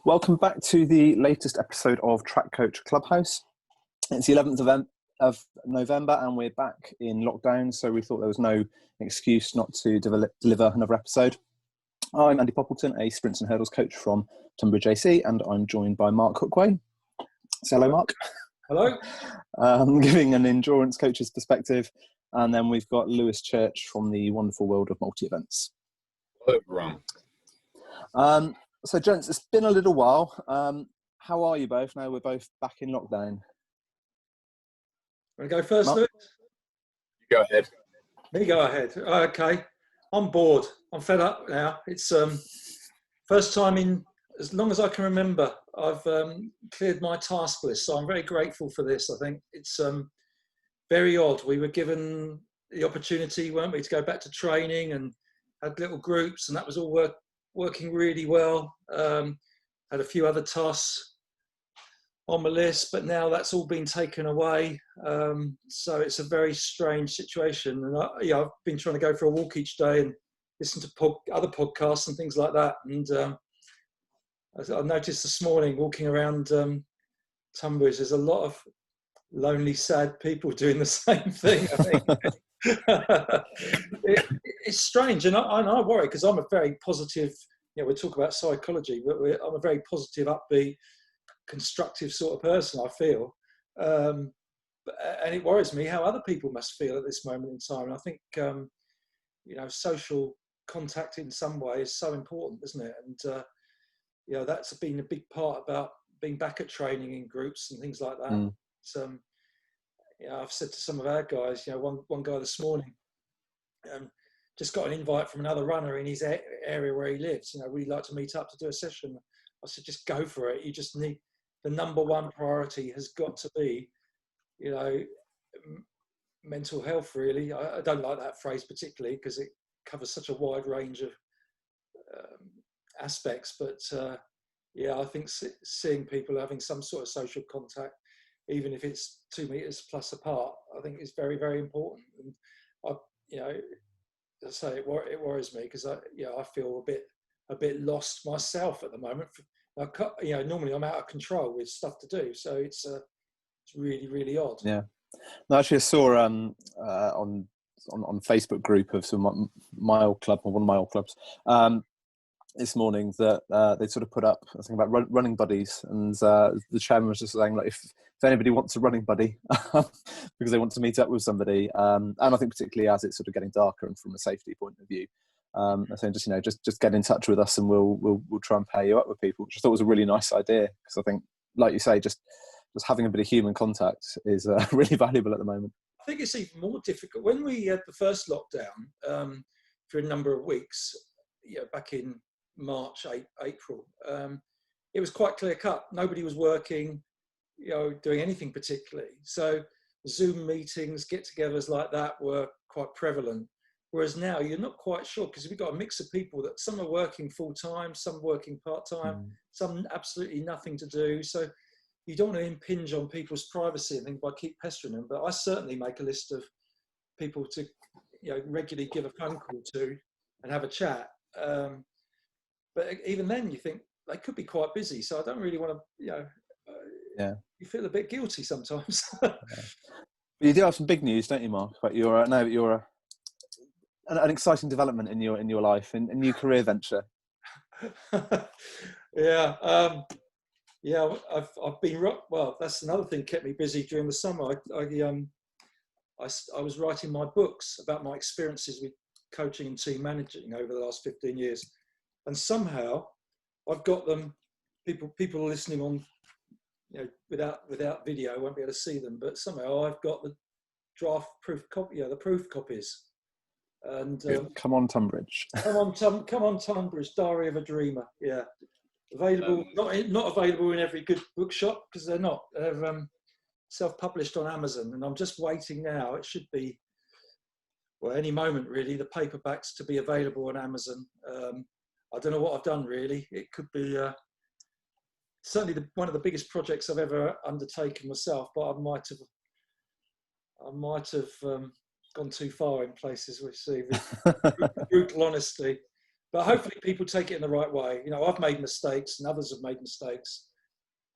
Welcome back to the latest episode of Track Coach Clubhouse. It's the 11th of November and we're back in lockdown, so we thought there was no excuse not to deliver another episode. I'm Andy Poppleton, a sprints and hurdles coach from Tunbridge AC, and I'm joined by Mark Hookway. Say hello, Mark. Hello. Giving an endurance coach's perspective. And then we've got Lewis Church from the wonderful world of multi-events. Hello, everyone. So, gents, it's been a little while. How are you both now? We're both back in lockdown. Want to go first, Mark? Lewis? You go ahead. Me go ahead. Okay. I'm bored. I'm fed up now. It's first time in as long as I can remember. I've cleared my task list, so I'm very grateful for this. I think it's very odd. We were given the opportunity, weren't we, to go back to training and had little groups, and that was all working really well. Had a few other tasks on my list, but now that's all been taken away. So it's a very strange situation. And I've been trying to go for a walk each day and listen to other podcasts and things like that. And I noticed this morning walking around Tunbridge, there's a lot of lonely, sad people doing the same thing, I think. It's strange, and I worry because I'm a very positive, we talk about psychology, but I'm a very positive, upbeat, constructive sort of person, I feel. And it worries me how other people must feel at this moment in time. And I think, social contact in some way is so important, isn't it? And, that's been a big part about being back at training in groups and things like that. So, I've said to some of our guys, one guy this morning just got an invite from another runner in his area where he lives. We'd like to meet up to do a session. I said, just go for it. You just need, the number one priority has got to be, mental health, really. I don't like that phrase particularly because it covers such a wide range of aspects. But I think seeing people having some sort of social contact, even if it's 2 meters plus apart, I think is very, very important. And I say it worries me because I feel a bit lost myself at the moment. Normally I'm out of control with stuff to do, so it's really, really odd. Yeah, no, actually, I saw on Facebook group of some mile club, or one of my old clubs, this morning that they sort of put up a thing about running buddies, and the chairman was just saying, like, if anybody wants a running buddy because they want to meet up with somebody, and I think particularly as it's sort of getting darker and from a safety point of view, I think just get in touch with us and we'll try and pair you up with people, which I thought was a really nice idea, because I think, like you say, just having a bit of human contact is really valuable at the moment. I think it's even more difficult when we had the first lockdown for a number of weeks, back in March, April. It was quite clear cut. Nobody was working, doing anything particularly. So Zoom meetings, get-togethers like that were quite prevalent. Whereas now you're not quite sure, because we've got a mix of people that some are working full-time, some working part-time, some absolutely nothing to do. So you don't want to impinge on people's privacy and things by keep pestering them. But I certainly make a list of people to regularly give a phone call to and have a chat. But even then you think they could be quite busy. So I don't really want to, you feel a bit guilty sometimes. You do have some big news, don't you, Mark? But you're an exciting development in your life, in a new career venture. I've been, well, that's another thing kept me busy during the summer. I was writing my books about my experiences with coaching and team managing over the last 15 years, and somehow I've got them. People listening on, without video won't be able to see them, but somehow I've got the draft proof copy, the proof copies. And come on, Tunbridge. come on, Tunbridge. Diary of a Dreamer. Yeah, available. Not available in every good bookshop because they're not. They're self-published on Amazon, and I'm just waiting now. It should be, well, any moment really. The paperbacks to be available on Amazon. I don't know what I've done really. It could be certainly one of the biggest projects I've ever undertaken myself. But I might have gone too far in places. We see with brutal honesty, but hopefully people take it in the right way. You know, I've made mistakes, and others have made mistakes,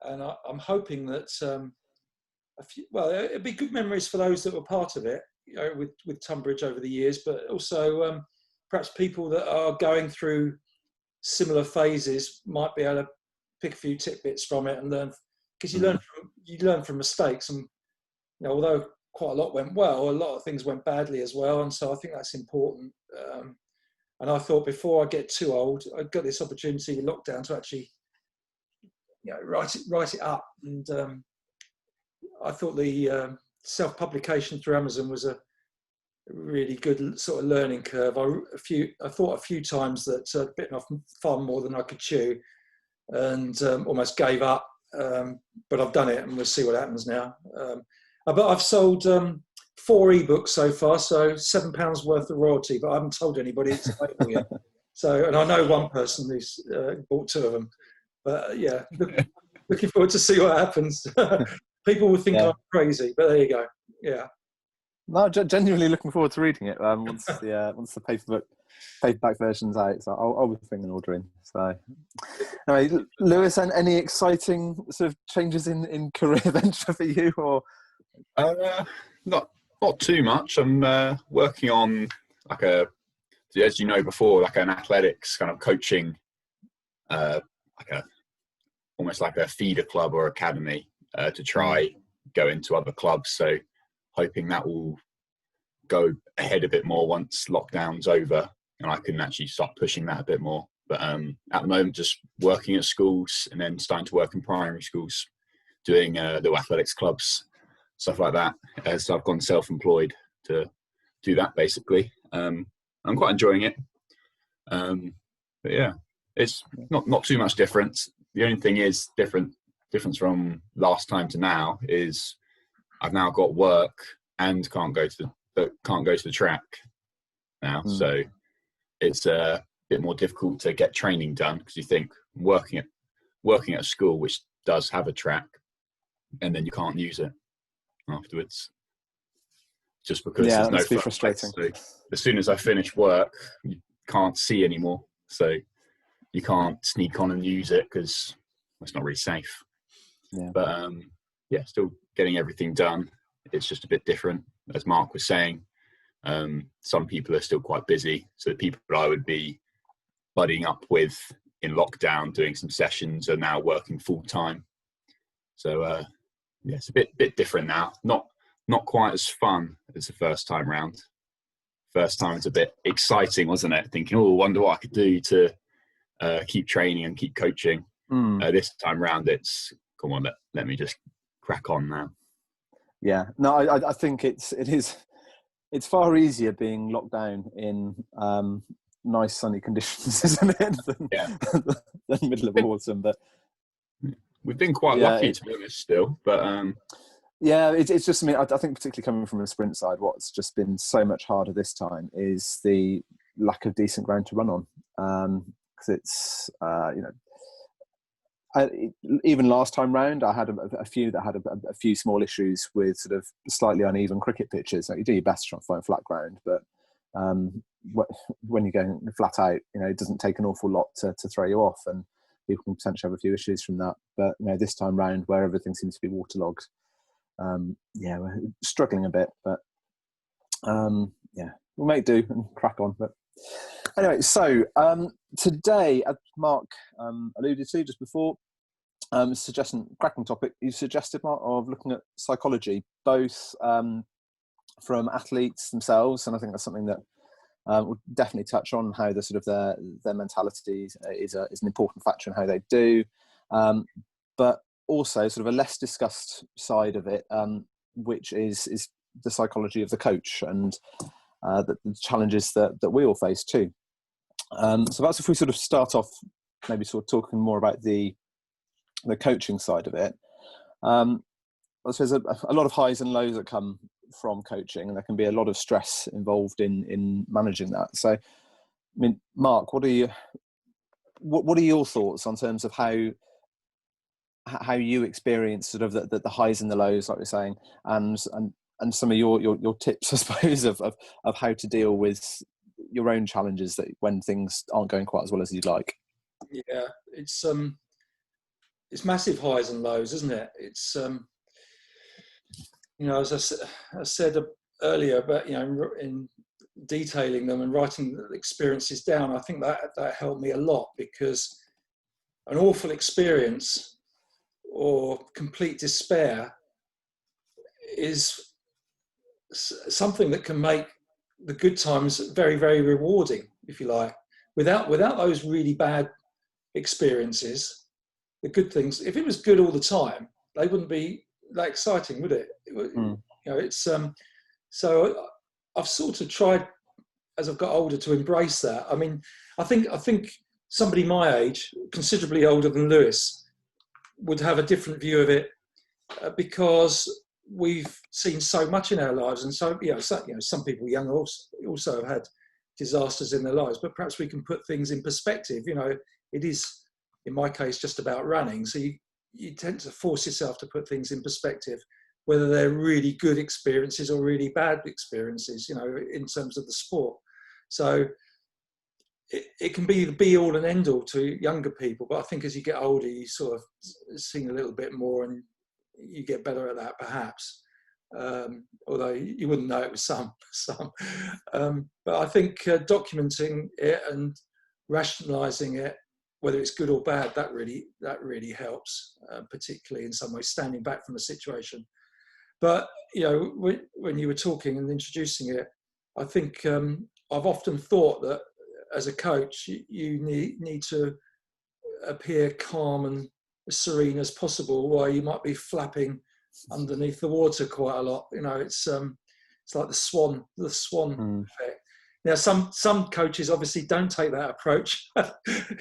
and I'm hoping that it'd be good memories for those that were part of it, you know, with Tunbridge over the years, but also perhaps people that are going through similar phases might be able to pick a few tidbits from it and learn, because you learn from mistakes. And you know, although quite a lot went well, a lot of things went badly as well, and so I think that's important. And I thought before I get too old, I got this opportunity with lockdown to actually, you know, write it up. And I thought the self-publication through Amazon was a really good sort of learning curve. I thought a few times that I'd bitten off far more than I could chew, and almost gave up. But I've done it, and we'll see what happens now. But I've sold 4 ebooks so far, so £7 worth of royalty. But I haven't told anybody it's available yet. So, and I know one person who's bought 2 of them. But yeah, looking forward to see what happens. People will think I'm crazy, but there you go. Yeah. No, genuinely looking forward to reading it once the paperback version's out. So I'll be thinking ordering. So anyway, Lewis, and any exciting sort of changes in career venture for you, or not too much. I'm working on as you know before, like an athletics kind of coaching, almost like a feeder club or academy to try go into other clubs. So hoping that will go ahead a bit more once lockdown's over and I can actually start pushing that a bit more. But at the moment, just working at schools and then starting to work in primary schools, doing little athletics clubs, stuff like that. So I've gone self-employed to do that basically. I'm quite enjoying it. But yeah, it's not too much difference. The only thing is difference from last time to now is I've now got work and can't go to the track now. So it's a bit more difficult to get training done, because you think working at a school which does have a track, and then you can't use it afterwards just because there's no be frustrating. So as soon as I finish work, you can't see anymore, so you can't sneak on and use it because it's not really safe. But still getting everything done. It's just a bit different, as Mark was saying. Some people are still quite busy, so the people I would be buddying up with in lockdown doing some sessions are now working full time. So it's a bit different now. Not quite as fun as the first time round. First time was a bit exciting, wasn't it? Thinking, I wonder what I could do to keep training and keep coaching. This time round, it's come on, let me just crack on now. Yeah, no, I think it's far easier being locked down in nice sunny conditions, isn't it, than middle of autumn. But we've been quite lucky, to be honest, still. But it's just, I mean, I think particularly coming from the sprint side, what's just been so much harder this time is the lack of decent ground to run on. Because it's even last time round, I had a few that had a few small issues with sort of slightly uneven cricket pitches. Like, you do your best to try and find flat ground, but when you're going flat out, it doesn't take an awful lot to throw you off, and people can potentially have a few issues from that. But this time round, where everything seems to be waterlogged, we're struggling a bit. But we'll make do and crack on. But anyway, so today, as Mark alluded to just before, suggesting cracking topic, you suggested, Mark, of looking at psychology, both from athletes themselves, and I think that's something that we'll definitely touch on, how the sort of their mentality is an important factor in how they do, but also sort of a less discussed side of it, which is the psychology of the coach and the challenges that we all face too. So that's if we sort of start off, maybe sort of talking more about the coaching side of it. I suppose a lot of highs and lows that come from coaching, and there can be a lot of stress involved in managing that. So, I mean, Mark, what are your thoughts on terms of how you experience sort of the highs and the lows, like you're saying, and and some of your tips, I suppose, of how to deal with your own challenges that when things aren't going quite as well as you'd like. Yeah, it's massive highs and lows, isn't it? It's as I said earlier, but in detailing them and writing the experiences down, I think that helped me a lot, because an awful experience or complete despair is something that can make the good times very, very rewarding, if you like. Without those really bad experiences, the good things, if it was good all the time, they wouldn't be that exciting, would it? It's so I've sort of tried, as I've got older, to embrace that. I mean, I think somebody my age, considerably older than Lewis, would have a different view of it, because we've seen so much in our lives, and so some people young also have had disasters in their lives, but perhaps we can put things in perspective. It is, in my case, just about running, so you tend to force yourself to put things in perspective, whether they're really good experiences or really bad experiences, in terms of the sport. So it can be the be all and end all to younger people, but I think as you get older, you sort of sing a little bit more, and you get better at that, perhaps. Although you wouldn't know it with some. But I think documenting it and rationalising it, whether it's good or bad, that really helps, particularly in some ways, standing back from the situation. But when you were talking and introducing it, I think I've often thought that as a coach, you need to appear calm and as serene as possible, while you might be flapping underneath the water quite a lot. It's like the swan effect. Now, some coaches obviously don't take that approach,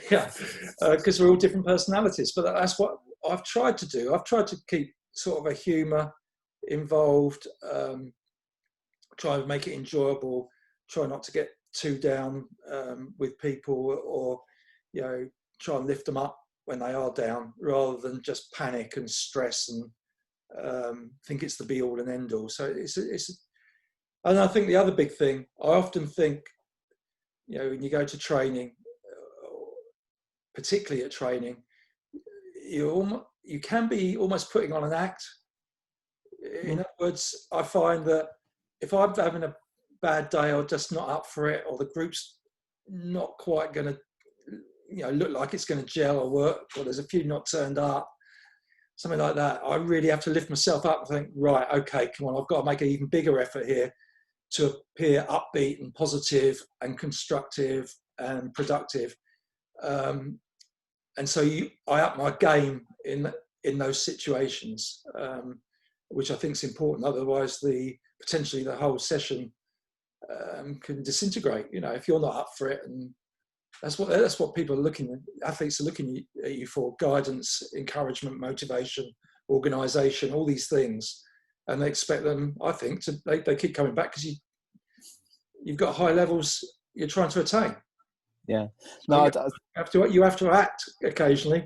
because we're all different personalities. But that's what I've tried to do. I've tried to keep sort of a humour involved, try and make it enjoyable, try not to get too down with people, or try and lift them up when they are down, rather than just panic and stress and think it's the be all and end all. So it's and I think the other big thing, I often think, when you go to training, particularly at training, you can be almost putting on an act. In other words, I find that if I'm having a bad day, or just not up for it, or the group's not quite going to look like it's going to gel or work, or there's a few not turned up, something like that, I really have to lift myself up and think, right, okay, come on, I've got to make an even bigger effort here to appear upbeat and positive and constructive and productive. And so I up my game in those situations, which I think is important. Otherwise, potentially the whole session can disintegrate. If you're not up for it, and that's what people are athletes are looking at you for: guidance, encouragement, motivation, organisation, all these things. And they expect them, I think, they keep coming back, because you've got high levels you're trying to attain. Yeah. No, you have to act occasionally,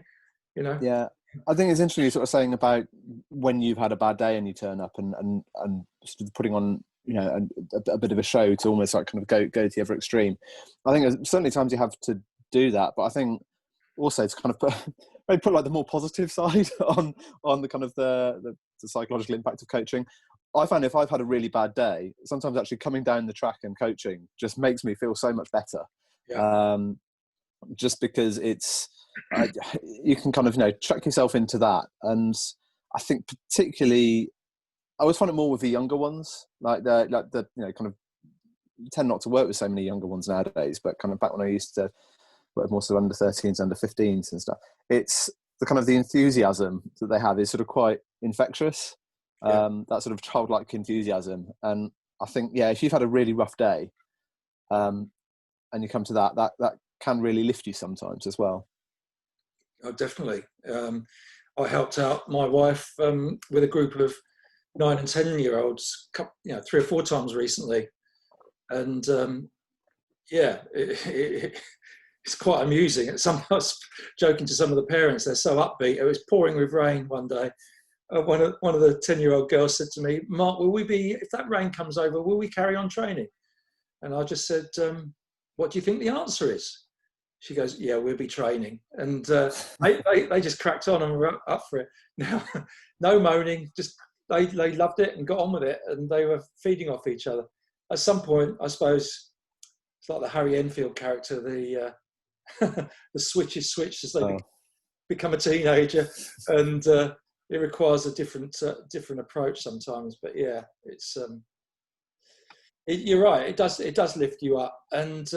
Yeah. I think it's interesting, sort of saying about when you've had a bad day and you turn up and sort of putting on, a bit of a show to almost like kind of go to the other extreme. I think there's certainly times you have to do that, but I think also to kind of put like the more positive side on the kind of the psychological impact of coaching. I find if I've had a really bad day, sometimes actually coming down the track and coaching just makes me feel so much better. Yeah. Just because you can kind of chuck yourself into that, and I think particularly I always find it more with the younger ones, like the kind of tend not to work with so many younger ones nowadays, but kind of back when I used to work more so under 13s, under 15s and stuff, it's the kind of the enthusiasm that they have is sort of quite infectious. That sort of childlike enthusiasm, and I think if you've had a really rough day, and you come to that can really lift you sometimes as well. Oh, definitely. I helped out my wife with a group of 9 and 10-year-olds, 3 or 4 times recently, and it's quite amusing. I was joking to some of the parents; they're so upbeat. It was pouring with rain one day, one of the 10-year-old girls said to me, "Mark, if that rain comes over, will we carry on training?" And I just said, "What do you think the answer is?" She goes, "Yeah, we'll be training." And they just cracked on and were up for it. Now, no moaning, just they loved it and got on with it, and they were feeding off each other. At some point, I suppose it's like the Harry Enfield character, the the switch is switched as they become a teenager, and it requires a different approach sometimes. But yeah, it's you're right. It does lift you up, and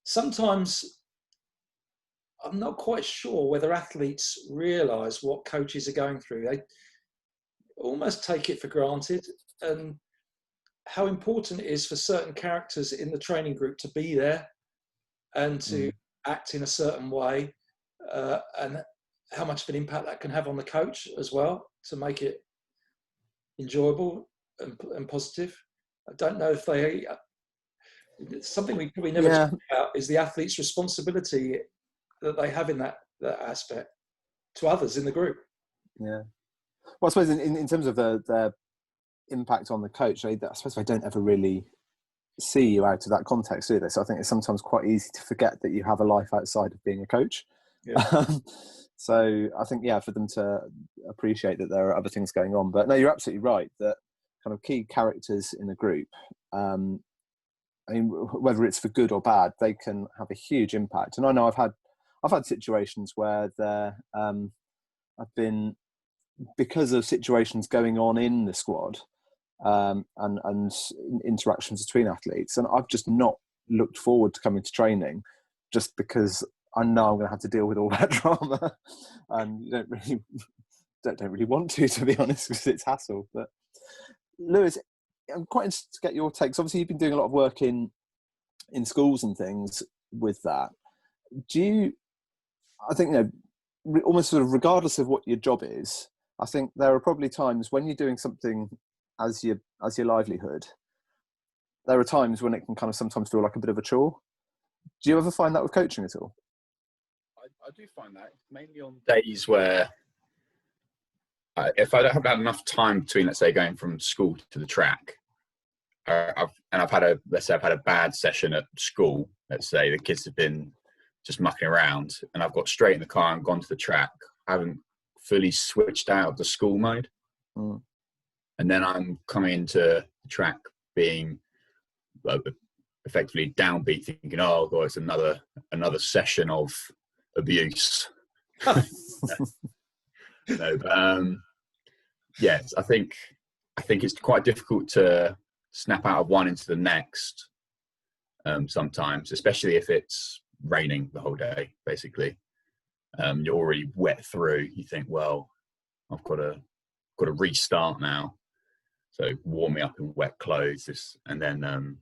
sometimes I'm not quite sure whether athletes realise what coaches are going through. They almost take it for granted, and how important it is for certain characters in the training group to be there and to act in a certain way, and how much of an impact that can have on the coach as well to make it enjoyable and positive. I don't know if something we probably never talk about is the athlete's responsibility that they have in that aspect to others in the group. Yeah. Well, I suppose in terms of the impact on the coach, I suppose they don't ever really see you out of that context, do they? So I think it's sometimes quite easy to forget that you have a life outside of being a coach. Yeah. So I think, for them to appreciate that there are other things going on. But no, you're absolutely right that kind of key characters in a group, I mean, whether it's for good or bad, they can have a huge impact. And I know I've had situations where I've been, because of situations going on in the squad, and interactions between athletes, and I've just not looked forward to coming to training just because I know I'm going to have to deal with all that drama, and you don't really want to be honest, because it's hassle. But Lewis, I'm quite interested to get your takes. Obviously, you've been doing a lot of work in schools and things with that. I think, almost sort of regardless of what your job is, I think there are probably times when you're doing something as your livelihood, there are times when it can kind of sometimes feel like a bit of a chore. Do you ever find that with coaching at all? I do find that mainly on days where if I don't have had enough time between, let's say, going from school to the track, I've had a bad session at school. Let's say the kids have been just mucking around, and I've got straight in the car and gone to the track. I haven't fully switched out of the school mode, and then I'm coming into the track being effectively downbeat, thinking, "Oh God, it's another session of abuse." No, but yes, I think it's quite difficult to snap out of one into the next sometimes, especially if it's raining the whole day. Basically, you're already wet through. You think, well, I've got to restart now. So warm me up in wet clothes, and then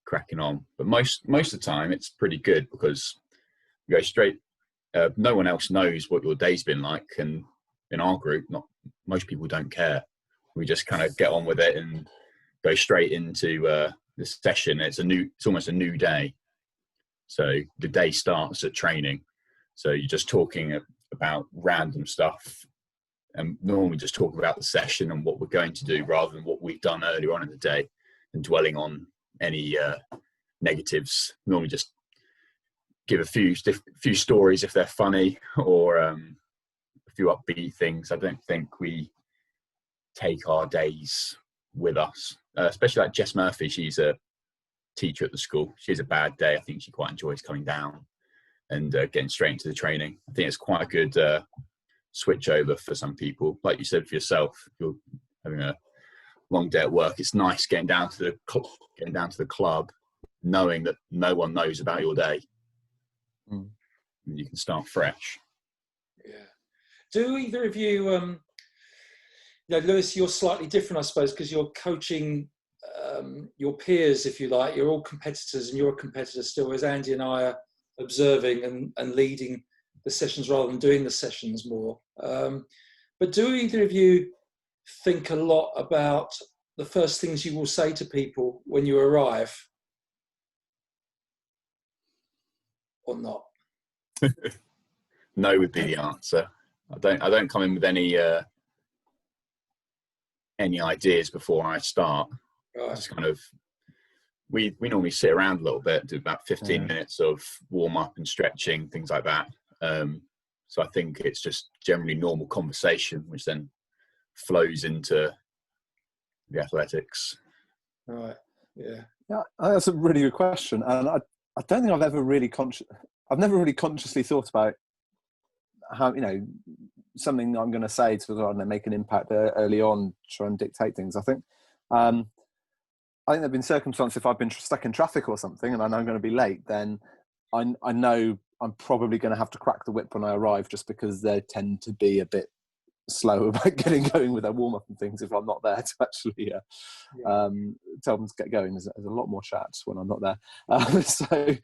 cracking on. But most of the time, it's pretty good because you go straight. No one else knows what your day's been like, and in our group, most people don't care. We just kind of get on with it and go straight into this session. It's almost a new day. So the day starts at training. So you're just talking about random stuff, and normally just talk about the session and what we're going to do rather than what we've done earlier on in the day, and dwelling on any negatives. Normally just give a few stories if they're funny, or a few upbeat things. I don't think we take our days with us, especially like Jess Murphy. She's a teacher at the school. She has a bad day. I think she quite enjoys coming down and getting straight into the training. I think it's quite a good switch over for some people. Like you said, for yourself, if you're having a long day at work, it's nice getting down to the club, knowing that no one knows about your day. And you can start fresh. Yeah. Do either of you, Lewis, you're slightly different, I suppose, because you're coaching your peers, if you like. You're all competitors, and you're a competitor still, whereas Andy and I are observing and leading the sessions rather than doing the sessions more. But do either of you think a lot about the first things you will say to people when you arrive, or not? No would be the answer. I don't come in with any any ideas before I start. Right. Just kind of, we normally sit around a little bit, do about 15 minutes of warm up and stretching, things like that. So I think it's just generally normal conversation, which then flows into the athletics. Right. Yeah. Yeah, that's a really good question, and I don't think I've never really consciously thought about how, you know, something I'm going to say to make an impact early on, try and dictate things. I think there've been circumstances, if I've been stuck in traffic or something and I know I'm going to be late, then I know I'm probably going to have to crack the whip when I arrive, just because they tend to be a bit slow about getting going with their warm up and things if I'm not there to actually tell them to get going. There's a lot more chat when I'm not there. So,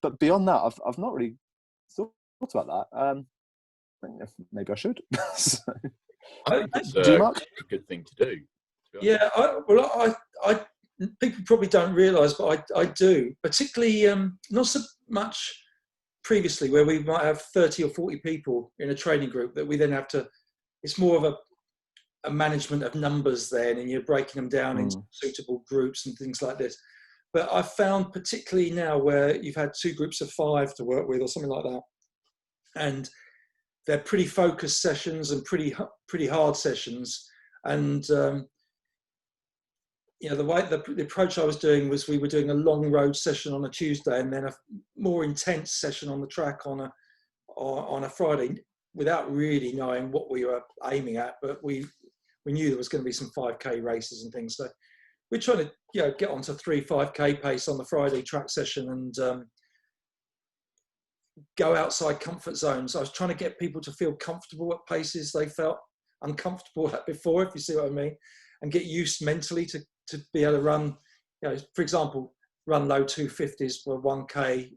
but beyond that, I've not really thought about that. I think maybe I should. So, I think it's do you, Mark? a good thing to do. Yeah, I people probably don't realise, but I do, particularly not so much previously, where we might have 30 or 40 people in a training group that we then have to. It's more of a management of numbers then, and you're breaking them down into suitable groups and things like this. But I've found, particularly now, where you've had 2 groups of 5 to work with or something like that, and they're pretty focused sessions and pretty hard sessions. And you know, the approach I was doing was, we were doing a long road session on a Tuesday and then a more intense session on the track on a Friday, without really knowing what we were aiming at. But we knew there was going to be some 5K races and things. So we're trying to, you know, get onto 3 5K pace on the Friday track session and go outside comfort zones. I was trying to get people to feel comfortable at paces they felt uncomfortable at before, if you see what I mean, and get used mentally to be able to run, you know, for example, run low 250s for 1K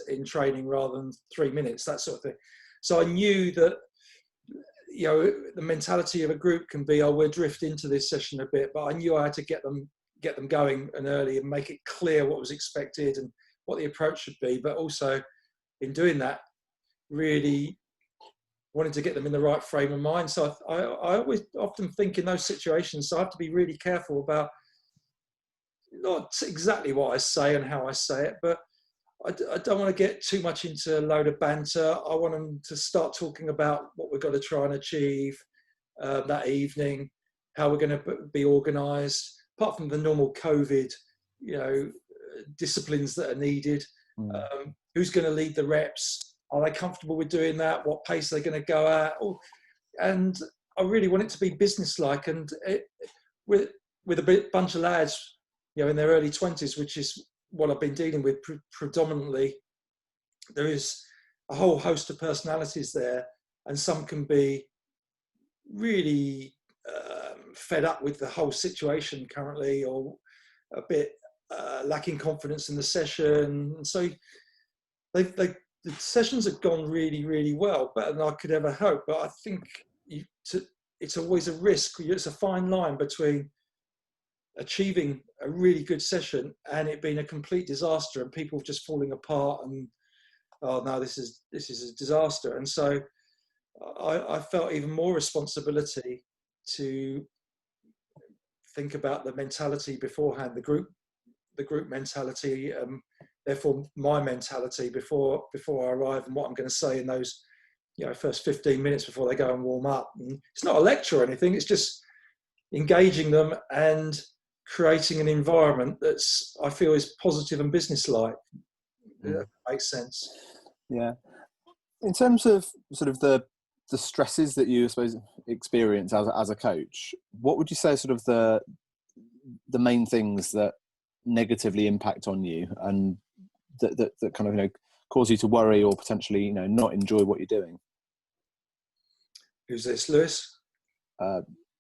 in training rather than 3 minutes, that sort of thing. So I knew that, you know, the mentality of a group can be, oh, we'll drift into this session a bit, but I knew I had to get them going and early and make it clear what was expected and what the approach should be. But also, in doing that, really wanted to get them in the right frame of mind. So I always often think in those situations, so I have to be really careful about not exactly what I say and how I say it, but I don't want to get too much into a load of banter. I want them to start talking about what we've got to try and achieve that evening, how we're going to be organised, apart from the normal COVID, you know, disciplines that are needed. Who's going to lead the reps? Are they comfortable with doing that? What pace are they going to go at? And I really want it to be businesslike, and with a bunch of lads, you know, in their early 20s, which is what I've been dealing with predominantly. There is a whole host of personalities there, and some can be really fed up with the whole situation currently, or a bit lacking confidence in the session. And so the sessions have gone really, really well, better than I could ever hope. But I think it's always a risk. It's a fine line between achieving a really good session and it being a complete disaster and people just falling apart and, oh no, this is a disaster. And so I felt even more responsibility to think about the mentality beforehand, the group mentality, therefore my mentality before I arrive, and what I'm going to say in those, you know, first 15 minutes before they go and warm up. And it's not a lecture or anything, it's just engaging them and creating an environment that's, I feel, is positive and businesslike. That makes sense. Yeah. In terms of sort of the stresses that you, I suppose, experience as a coach, what would you say sort of the main things that negatively impact on you and that kind of, you know, cause you to worry or potentially, you know, not enjoy what you're doing? Who's this, Lewis?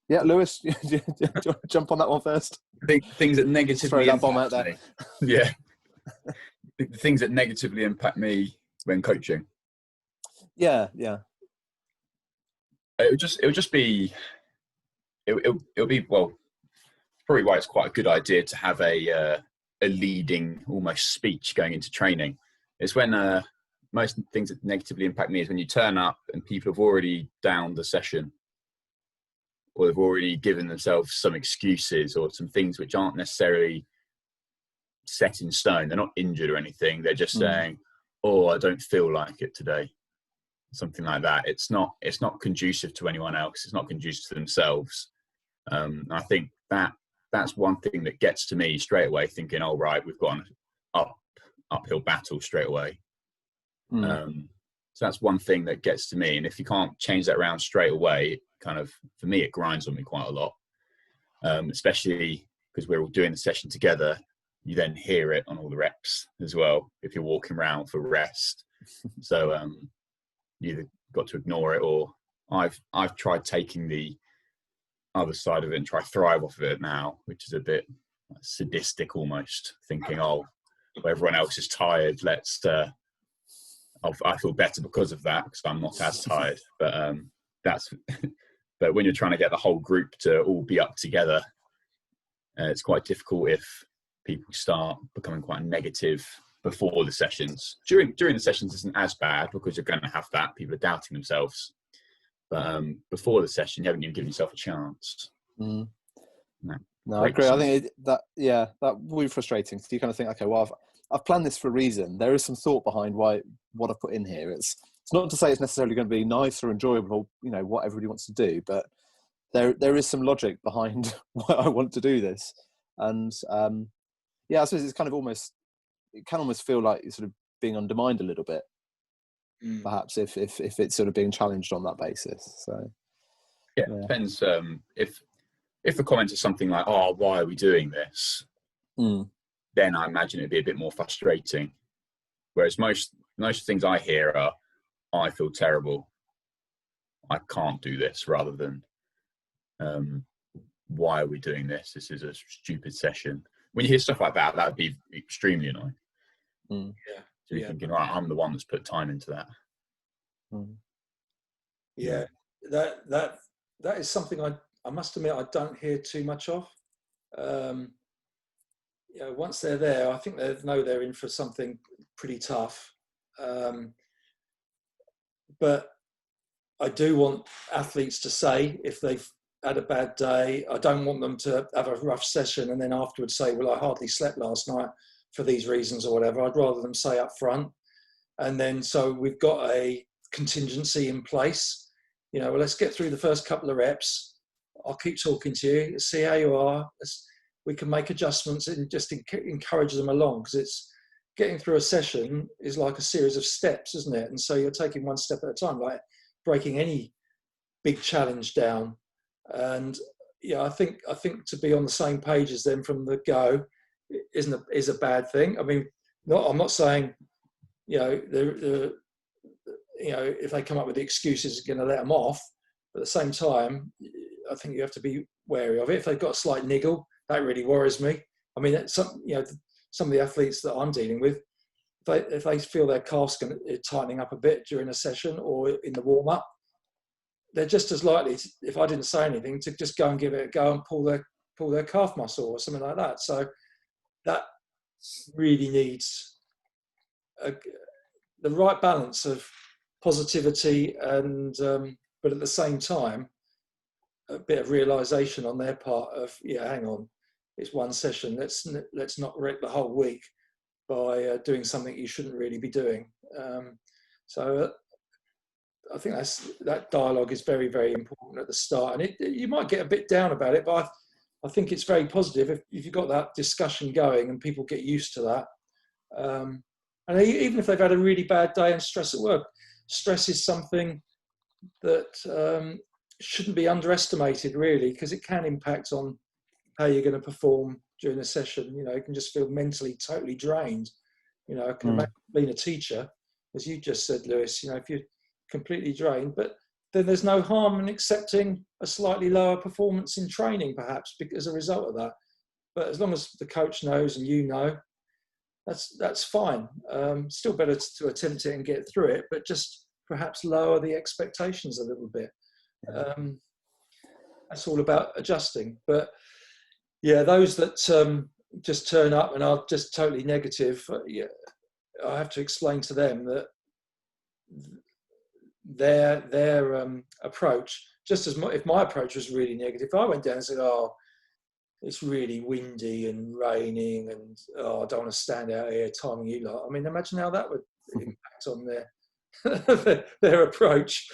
Yeah, Lewis, do you want to jump on that one first? Things that negatively throw that bomb out there. me. Yeah. Things that negatively impact me when coaching. Yeah. It'll just be, well, probably why it's quite a good idea to have a leading almost speech going into training. It's when most things that negatively impact me is when you turn up and people have already downed the session. or they've already given themselves some excuses or some things which aren't necessarily set in stone. They're not injured or anything. They're just saying, "Oh, I don't feel like it today," something like that. It's not conducive to anyone else. It's not conducive to themselves. I think that's one thing that gets to me straight away, thinking, "Oh, right, we've got an uphill battle straight away." So that's one thing that gets to me. And if you can't change that around straight away, kind of, for me, it grinds on me quite a lot, especially because we're all doing the session together. You then hear it on all the reps as well if you're walking around for rest. So you either got to ignore it, or I've tried taking the other side of it and try thrive off of it now, which is a bit sadistic almost, thinking, "Oh, everyone else is tired, let's I feel better because of that, because I'm not as tired." But but when you're trying to get the whole group to all be up together, it's quite difficult if people start becoming quite negative before the sessions. During the sessions isn't as bad, because you're going to have that, people are doubting themselves. But before the session, you haven't even given yourself a chance. No, I agree. I think that would be frustrating. So you kind of think, okay, well, I've planned this for a reason. There is some thought behind what I've put in here. It's not to say it's necessarily going to be nice or enjoyable, what everybody wants to do, but there is some logic behind why I want to do this. And I suppose it's kind of it can almost feel like it's sort of being undermined a little bit, perhaps if it's sort of being challenged on that basis. So it depends. If the comment is something like, "Oh, why are we doing this?" Then I imagine it'd be a bit more frustrating. Whereas most things I hear are, "I feel terrible, I can't do this," rather than, "Why are we doing this? This is a stupid session." When you hear stuff like that, that'd be extremely annoying. So you're thinking, "Right, I'm the one that's put time into that." That is something I must admit I don't hear too much of. Once they're there, I think they know they're in for something pretty tough. But I do want athletes to say if they've had a bad day. I don't want them to have a rough session and then afterwards say, "Well, I hardly slept last night for these reasons," or whatever. I'd rather them say up front. And then so we've got a contingency in place. Well, let's get through the first couple of reps. I'll keep talking to you, see how you are. We can make adjustments and just encourage them along, because it's getting through a session is like a series of steps, isn't it? And so you're taking one step at a time, like breaking any big challenge down. And I think to be on the same page as them from the go is a bad thing. I mean, I'm not saying if they come up with the excuses, you're going to let them off. But at the same time, I think you have to be wary of it. If they've got a slight niggle, that really worries me. I mean, some of the athletes that I'm dealing with, if they feel their calf's tightening up a bit during a session or in the warm up, they're just as likely, if I didn't say anything, to just go and give it a go and pull their calf muscle or something like that. So that really needs the right balance of positivity and, but at the same time, a bit of realization on their part of, hang on, it's one session. Let's not wreck the whole week by doing something you shouldn't really be doing. So I think that dialogue is very, very important at the start. And you might get a bit down about it, but I think it's very positive if you've got that discussion going and people get used to that. And even if they've had a really bad day and stress at work, stress is something that shouldn't be underestimated, really, because it can impact on how you're going to perform during a session. You can just feel mentally totally drained. I can imagine being a teacher, as you just said, Lewis, if you're completely drained, but then there's no harm in accepting a slightly lower performance in training, perhaps, as a result of that. But as long as the coach knows and that's fine. Still better to attempt it and get through it, but just perhaps lower the expectations a little bit. That's all about adjusting. But those that just turn up and are just totally negative, I have to explain to them that their approach just as if my approach was really negative, if I went down and said, "Oh, it's really windy and raining, and I don't want to stand out here timing you lot." I mean, imagine how that would impact on their approach.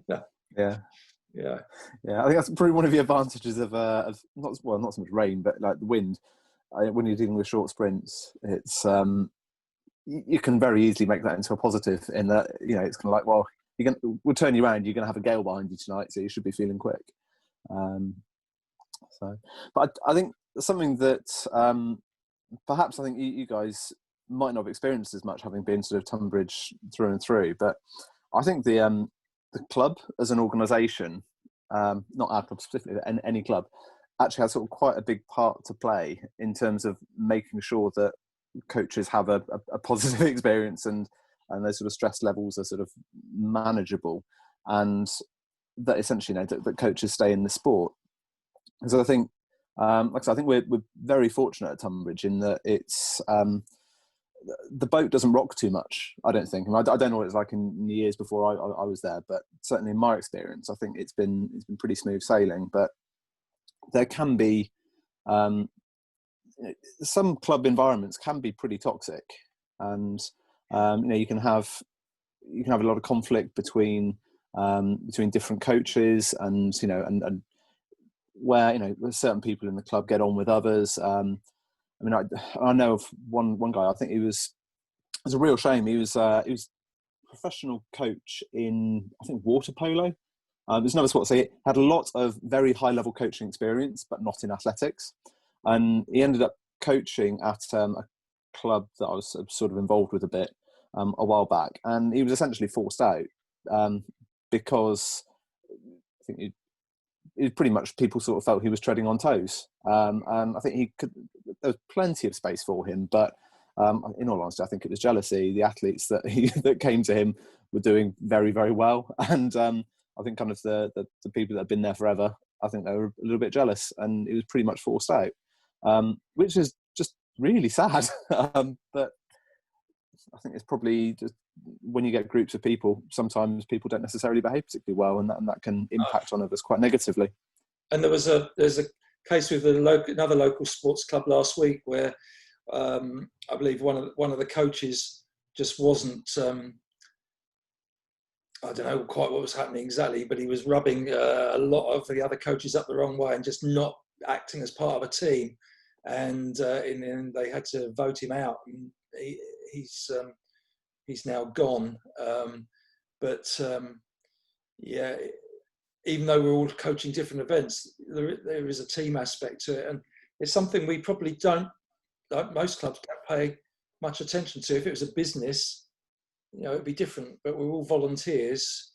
Yeah. Yeah. Yeah, I think that's probably one of the advantages of not so much rain, but like the wind. When you're dealing with short sprints, it's you can very easily make that into a positive. In that, it's kind of like, well, we'll turn you around. You're going to have a gale behind you tonight, so you should be feeling quick. But I think something that perhaps I think you guys might not have experienced as much, having been sort of Tunbridge through and through. But I think the club as an organisation, not our club specifically, but any club, actually has sort of quite a big part to play in terms of making sure that coaches have a positive experience and those sort of stress levels are sort of manageable, and that essentially that coaches stay in the sport. So I think, like I said, I think we're very fortunate at Tunbridge in that it's the boat doesn't rock too much. I don't think. I don't know what it's like in the years before I was there, but certainly in my experience, I think it's been pretty smooth sailing. But there can be some club environments can be pretty toxic, and you can have a lot of conflict between different coaches, and where certain people in the club get on with others. I know of one guy. I think it was a real shame. He was a professional coach in, I think, water polo. There's another sport. So he had a lot of very high level coaching experience, but not in athletics. And he ended up coaching at a club that I was sort of involved with a bit a while back, and he was essentially forced out because I think it pretty much people sort of felt he was treading on toes, and I think there was plenty of space for him, but in all honesty, I think it was jealousy. The athletes that came to him were doing very, very well, and I think kind of the people that have been there forever, I think they were a little bit jealous, and it was pretty much forced out, which is just really sad. But I think it's probably just when you get groups of people, sometimes people don't necessarily behave particularly well, and that can impact on others quite negatively. And there's a case with another local sports club last week where I believe one of the coaches just wasn't. I don't know quite what was happening exactly, but he was rubbing a lot of the other coaches up the wrong way and just not acting as part of a team. And in the end, they had to vote him out. And he's now gone. Yeah, even though we're all coaching different events, there is a team aspect to it, and it's something we probably don't, like most clubs, don't pay much attention to. If it was a business, it'd be different. But we're all volunteers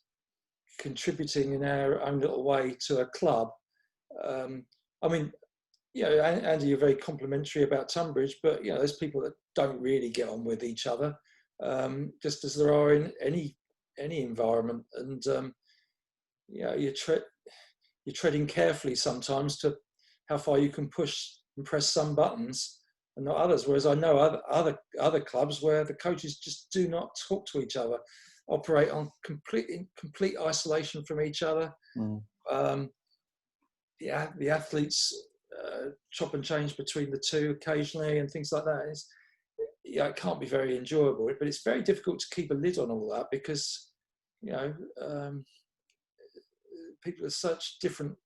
contributing in our own little way to a club. Andy, you're very complimentary about Tunbridge, but there's people that don't really get on with each other, just as there are in any environment. And you're treading carefully sometimes to how far you can push and press some buttons and not others. Whereas I know other clubs where the coaches just do not talk to each other, operate on complete isolation from each other. The athletes chop and change between the two occasionally and things like that. It can't be very enjoyable, but it's very difficult to keep a lid on all that because people are such different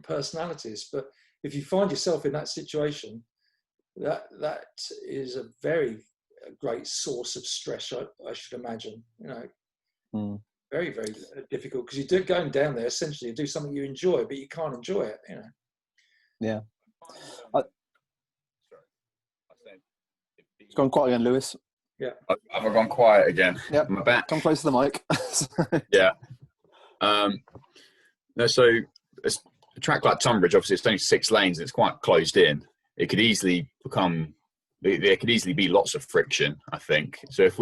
personalities. But if you find yourself in that situation, that is a very great source of stress, I should imagine. Very, very difficult because you're going down there essentially to do something you enjoy, but you can't enjoy it. Yeah. It's gone quiet again, Lewis. Yeah. Have I gone quiet again? Yeah. Am I back? Come close to the mic. Yeah. No, so a track like Tunbridge, obviously, it's only 6 lanes and it's quite closed in. It could easily there could easily be lots of friction, I think. So if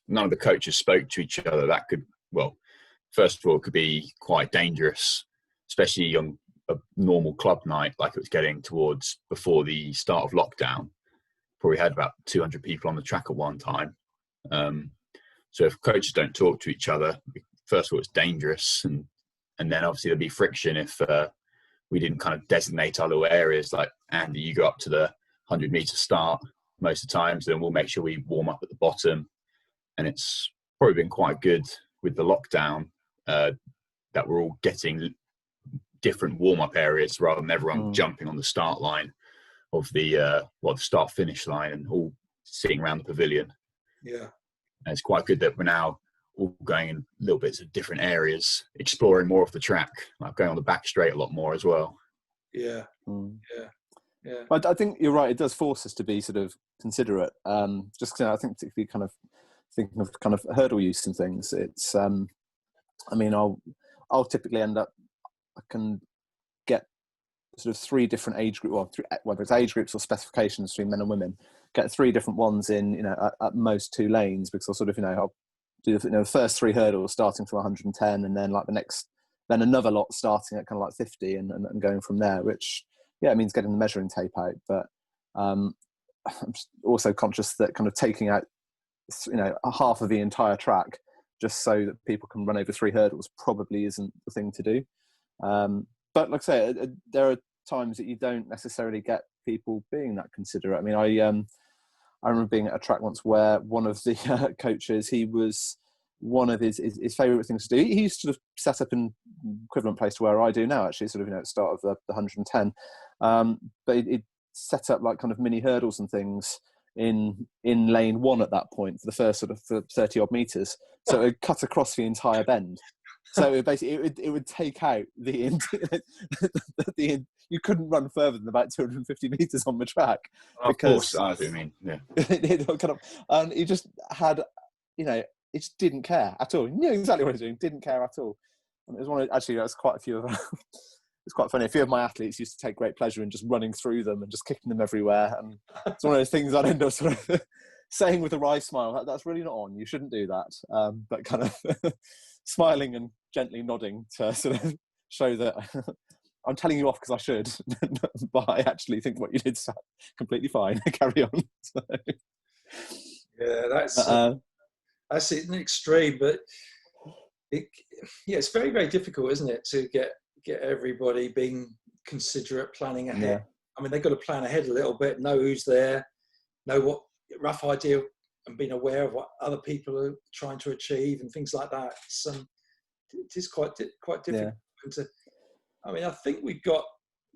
none of the coaches spoke to each other, that could, well, first of all, it could be quite dangerous, especially on a normal club night like it was getting towards before the start of lockdown. Probably had about 200 people on the track at one time. So if coaches don't talk to each other, first of all, it's dangerous, and And then obviously there'd be friction if we didn't kind of designate our little areas. Like, Andy, you go up to the 100-meter start most of the time, so then we'll make sure we warm up at the bottom. And it's probably been quite good with the lockdown that we're all getting different warm-up areas rather than everyone jumping on the start line of the start finish line and all sitting around the pavilion. Yeah, and it's quite good that we're now all going in little bits of different areas, exploring more of the track, like going on the back straight a lot more as well. Yeah. But I think you're right. It does force us to be sort of considerate. Just 'cause, I think particularly kind of thinking of kind of hurdle use and things. It's I mean, I'll typically end up, I can get sort of 3 different age groups, well, whether it's age groups or specifications between men and women, get 3 different ones in, at most 2 lanes, because I'll sort of, I'll do the first 3 hurdles starting from 110, and then like then another lot starting at kind of like 50 and going from there, which, it means getting the measuring tape out. But I'm also conscious that kind of taking out, half of the entire track just so that people can run over 3 hurdles probably isn't the thing to do. But like I say, there are times that you don't necessarily get people being that considerate. I mean, I remember being at a track once where one of the coaches, he was one of his favourite things to do. He used to sort of set up an equivalent place to where I do now, actually, sort of, at the start of the 110. But it set up like kind of mini hurdles and things in lane 1 at that point for the first sort of 30 odd meters. So it would cut across the entire bend. So it would take out the you couldn't run further than about 250 meters on the track. Because, of course, I mean, yeah. And he just had, he just didn't care at all. He knew exactly what he was doing, didn't care at all. And it was that's quite a few of it's quite funny. A few of my athletes used to take great pleasure in just running through them and just kicking them everywhere. And it's one of those things I'd end up sort of saying with a wry smile, that's really not on. You shouldn't do that. But kind of smiling and gently nodding to sort of show that I'm telling you off because I should, but I actually think what you did is completely fine. Carry on. So, yeah, that's it, an extreme, but it's very, very difficult, isn't it, to get everybody being considerate, planning ahead. Yeah. I mean, they've got to plan ahead a little bit, know who's there, know what rough idea, and being aware of what other people are trying to achieve and things like that. It is quite difficult. Yeah. I mean, I think we've got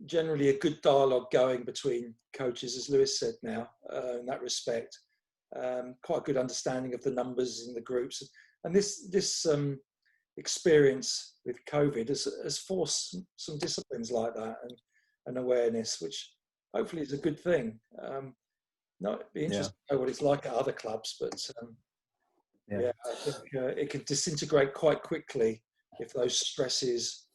generally a good dialogue going between coaches, as Lewis said now, in that respect. Quite a good understanding of the numbers in the groups. And this experience with COVID has forced some disciplines like that and awareness, which hopefully is a good thing. It'd be interesting to know what it's like at other clubs, but I think it can disintegrate quite quickly if those stresses,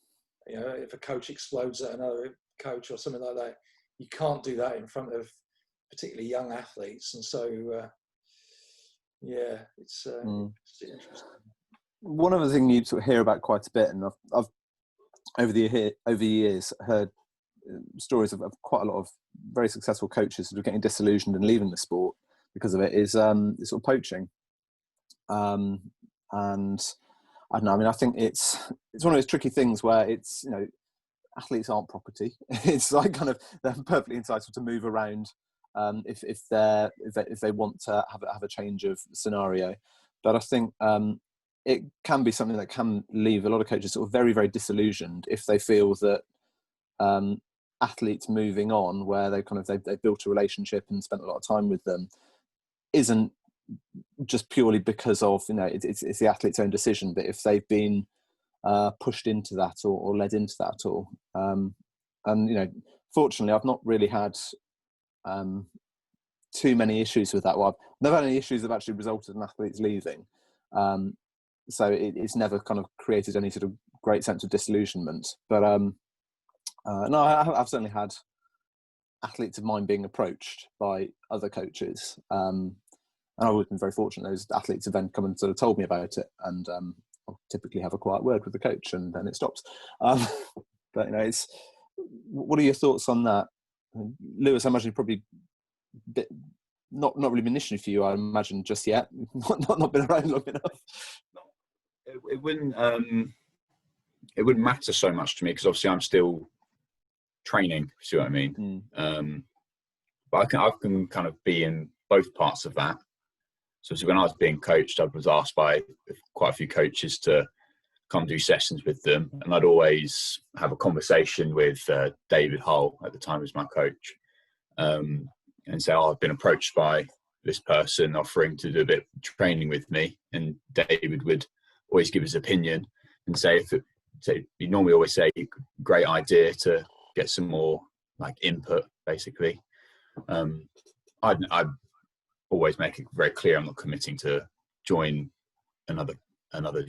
if a coach explodes at another coach or something like that. You can't do that in front of particularly young athletes, and so it's interesting. One other thing you sort of hear about quite a bit, and I've over the years heard stories of quite a lot of very successful coaches who are getting disillusioned and leaving the sport because of it, is sort of poaching. And I don't know. I mean, I think it's one of those tricky things where it's, athletes aren't property. It's like kind of they're perfectly entitled to move around if they want to have a change of scenario. But I think it can be something that can leave a lot of coaches sort of very, very disillusioned if they feel that athletes moving on, where they've built a relationship and spent a lot of time with them, isn't just purely because of it's the athlete's own decision, but if they've been pushed into that or led into that at all. And fortunately, I've not really had too many issues with that. Well, I've never had any issues that have actually resulted in athletes leaving. So it's never kind of created any sort of great sense of disillusionment. But no, I've certainly had athletes of mine being approached by other coaches. And I've always been very fortunate. Those athletes have then come and sort of told me about it. And I'll typically have a quiet word with the coach and then it stops. But, what are your thoughts on that? Lewis, I imagine you're probably not really been an issue for you, I imagine, just yet. not been around long enough. It wouldn't it wouldn't matter so much to me because obviously I'm still training. See what I mean? But I can kind of be in both parts of that. So when I was being coached, I was asked by quite a few coaches to come do sessions with them, and I'd always have a conversation with David Hull at the time was my coach, and say, "Oh, I've been approached by this person offering to do a bit of training with me," and David would always give his opinion and say, he normally always say, "Great idea to get some more like input," basically. I'd always make it very clear I'm not committing to join another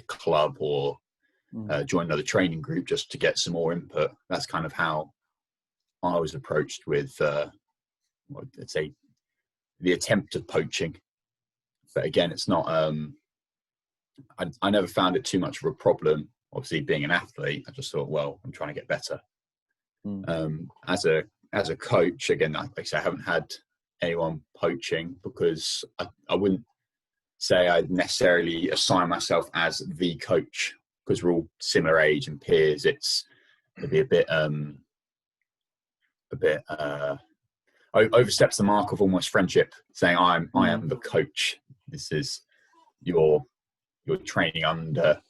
club or join another training group just to get some more input. That's kind of how I was approached with, let's say, the attempt of poaching. But again, it's not. I never found it too much of a problem. Obviously, being an athlete, I just thought, well, I'm trying to get better. As a coach, again, like I say, I haven't had anyone poaching because I wouldn't say I'd necessarily assign myself as the coach because we're all similar age and peers. It'd be a bit oversteps the mark of almost friendship, saying I am the coach. This is your training under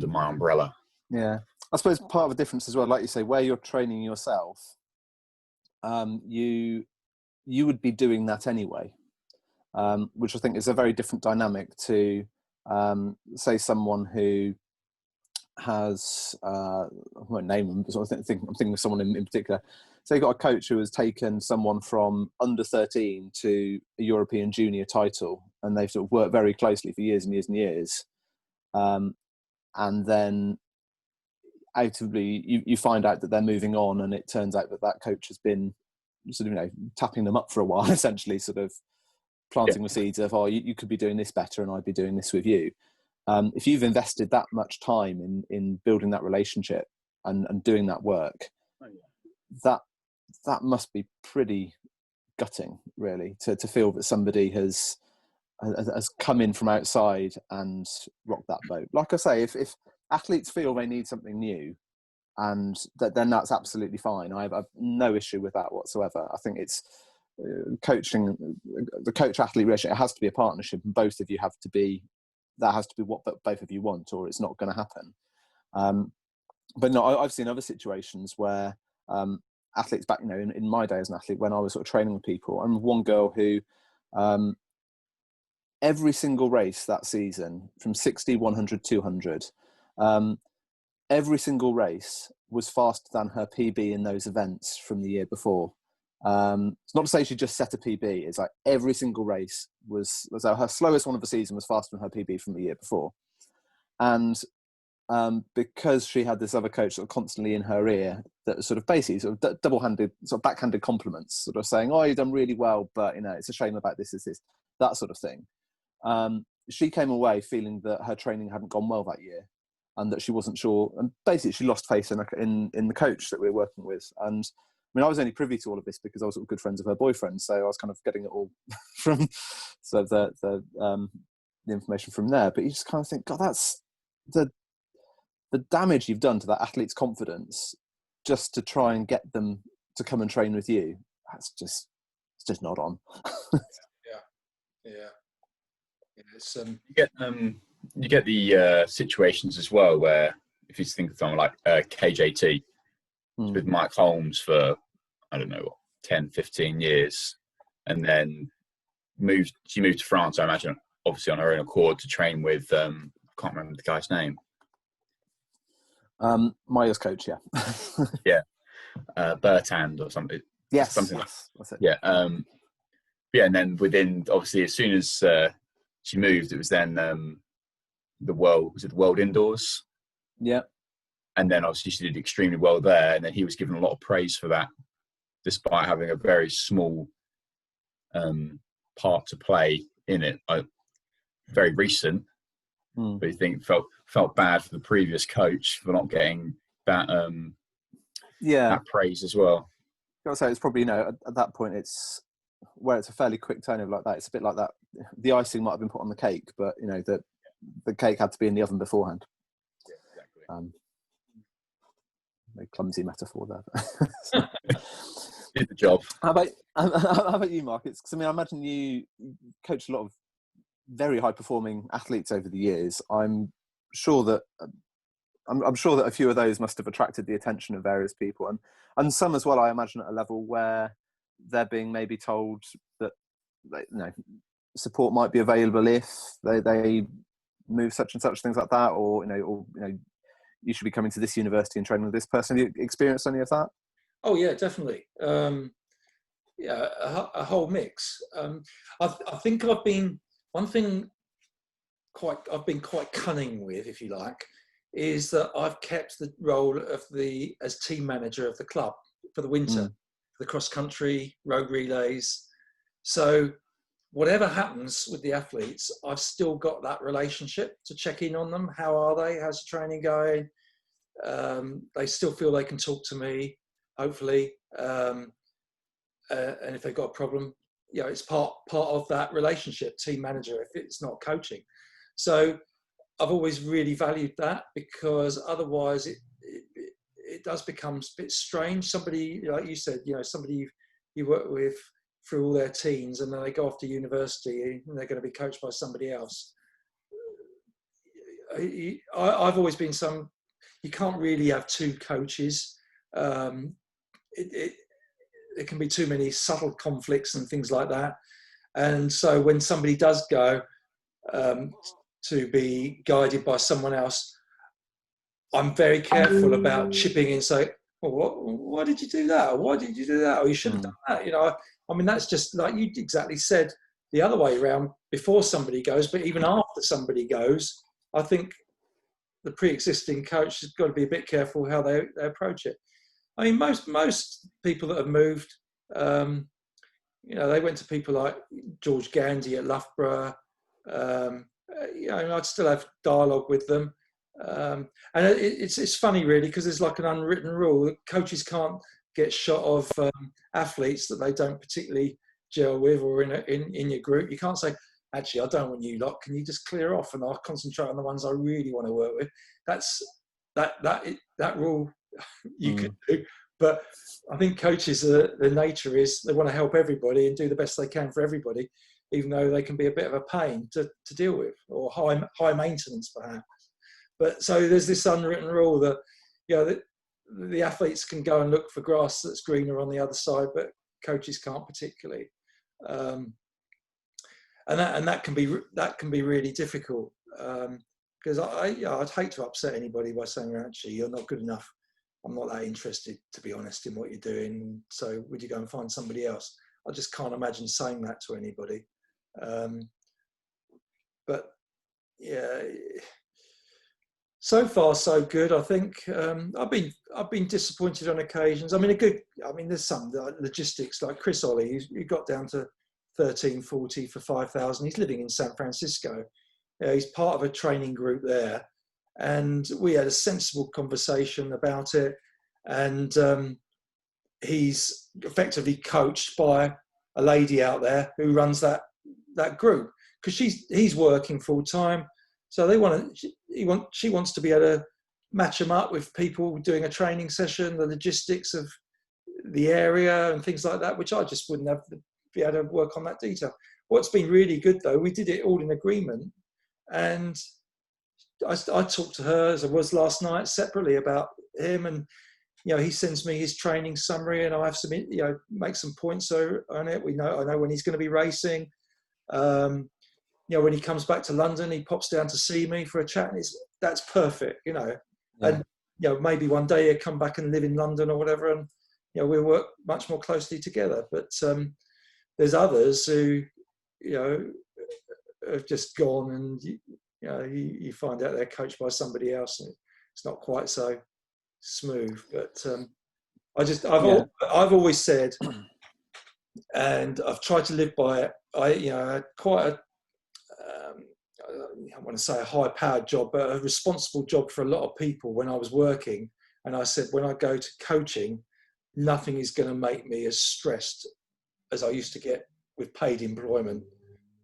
my umbrella. Yeah, I suppose part of the difference as well, like you say, where you're training yourself, you would be doing that anyway, which I think is a very different dynamic to, say, someone who has, I won't name them, but I'm thinking of someone in particular. So you got a coach who has taken someone from under 13 to a European junior title, and they've sort of worked very closely for years and years and years. And then actively you find out that they're moving on, and it turns out that coach has been sort of, tapping them up for a while, essentially sort of planting the seeds of, oh, you could be doing this better and I'd be doing this with you. If you've invested that much time in building that relationship and doing that work, that must be pretty gutting, really, to feel that somebody has come in from outside and rocked that boat. Like I say, if athletes feel they need something new, and then that's absolutely fine. I have no issue with that whatsoever. I think it's coaching, the coach-athlete relationship. It has to be a partnership, and both of you have to be. That has to be what both of you want, or it's not going to happen. But no, I've seen other situations where athletes back, in my day as an athlete, when I was sort of training with people, I remember one girl who every single race that season, from 60, 100, 200, every single race was faster than her PB in those events from the year before. It's not to say she just set a PB. It's like every single race was her slowest one of the season was faster than her PB from the year before. And because she had this other coach sort of constantly in her ear that was sort of basically sort of double-handed, sort of backhanded compliments, sort of saying, "Oh, you've done really well, but it's a shame about this, that sort of thing." She came away feeling that her training hadn't gone well that year, and that she wasn't sure. And basically, she lost faith in the coach that we were working with. And I mean, I was only privy to all of this because I was good friends with her boyfriend, so I was kind of getting it all from the information from there. But you just kind of think, God, that's the damage you've done to that athlete's confidence just to try and get them to come and train with you. It's just not on. Yeah. It's you get the situations as well where, if you think of someone like KJT with Mike Holmes for, I don't know, 10, 15 years, and then she moved to France, I imagine, obviously on her own accord, to train with, I can't remember the guy's name. Maya's coach, yeah. Yeah. Bertrand or something. Yes. Something yes, that's it. Yeah. Yeah, and then within, obviously, as soon as she moved, it was then the World Indoors? Yeah. And then obviously she did extremely well there, and then he was given a lot of praise for that, despite having a very small part to play in it. Very recent, but you think felt bad for the previous coach for not getting that that praise as well. I gotta say, it's probably at that point, it's where it's a fairly quick turnover like that. It's a bit like that. The icing might have been put on the cake, but the cake had to be in the oven beforehand. Yeah, exactly. a clumsy metaphor there. Did the job. How about you, Mark? Because I imagine you coached a lot of very high performing athletes over the years. I'm sure that a few of those must have attracted the attention of various people, and some as well. I imagine at a level where they're being maybe told that support might be available if they move such and such, things like that, or you should be coming to this university and training with this person. Have you experienced any of that? Oh yeah, definitely. A whole mix. I think I've been quite cunning with, if you like, is that I've kept the role of as team manager of the club for the winter, the cross country, road relays. So whatever happens with the athletes, I've still got that relationship to check in on them. How are they? How's the training going? They still feel they can talk to me, hopefully. And if they've got a problem, it's part of that relationship, team manager, if it's not coaching. So I've always really valued that, because otherwise it does become a bit strange. Somebody, like you said, somebody you work with through all their teens, and then they go off to university and they're going to be coached by somebody else. I've always been you can't really have two coaches. It can be too many subtle conflicts and things like that. And so when somebody does go to be guided by someone else, I'm very careful about chipping in, saying, well, why did you do that? Or why did you do that? Or you should have done that. That's just like you exactly said, the other way around, before somebody goes, but even after somebody goes, I think the pre-existing coach has got to be a bit careful how they approach it. I mean, most people that have moved, they went to people like George Gandy at Loughborough. I'd still have dialogue with them. And it's funny, really, because there's like an unwritten rule that coaches can't get shot of athletes that they don't particularly gel with, or in your group. You can't say, actually, I don't want you lot. Can you just clear off, and I'll concentrate on the ones I really want to work with? That's that rule you could do. But I think coaches, their nature is they want to help everybody and do the best they can for everybody, even though they can be a bit of a pain to deal with, or high maintenance perhaps. But so there's this unwritten rule that the athletes can go and look for grass that's greener on the other side, but coaches can't particularly. And that can be really difficult, because I'd hate to upset anybody by saying, actually, you're not good enough. I'm not that interested, to be honest, in what you're doing. So would you go and find somebody else? I just can't imagine saying that to anybody. But yeah, so far so good. I think I've been disappointed on occasions. I mean, there's some logistics, like Chris Ollie, he got down to 1340 for 5,000. He's living in San Francisco. He's part of a training group there, and we had a sensible conversation about it. And he's effectively coached by a lady out there who runs that group, because he's working full time. So she wants to be able to match him up with people doing a training session, the logistics of the area and things like that, which I just wouldn't have be able to work on that detail. What's been really good, though, we did it all in agreement, and I talked to her, as I was last night, separately about him, and he sends me his training summary, and I have some make some points on it. I know when he's going to be racing. When he comes back to London, he pops down to see me for a chat, and that's perfect, Yeah. And maybe one day he'll come back and live in London or whatever, and we'll work much more closely together. But there's others who have just gone, and you find out they're coached by somebody else, and it's not quite so smooth. But I've always said, and I've tried to live by it. I had quite a I want to say a high-powered job, but a responsible job for a lot of people when I was working. And I said, when I go to coaching, nothing is going to make me as stressed as I used to get with paid employment.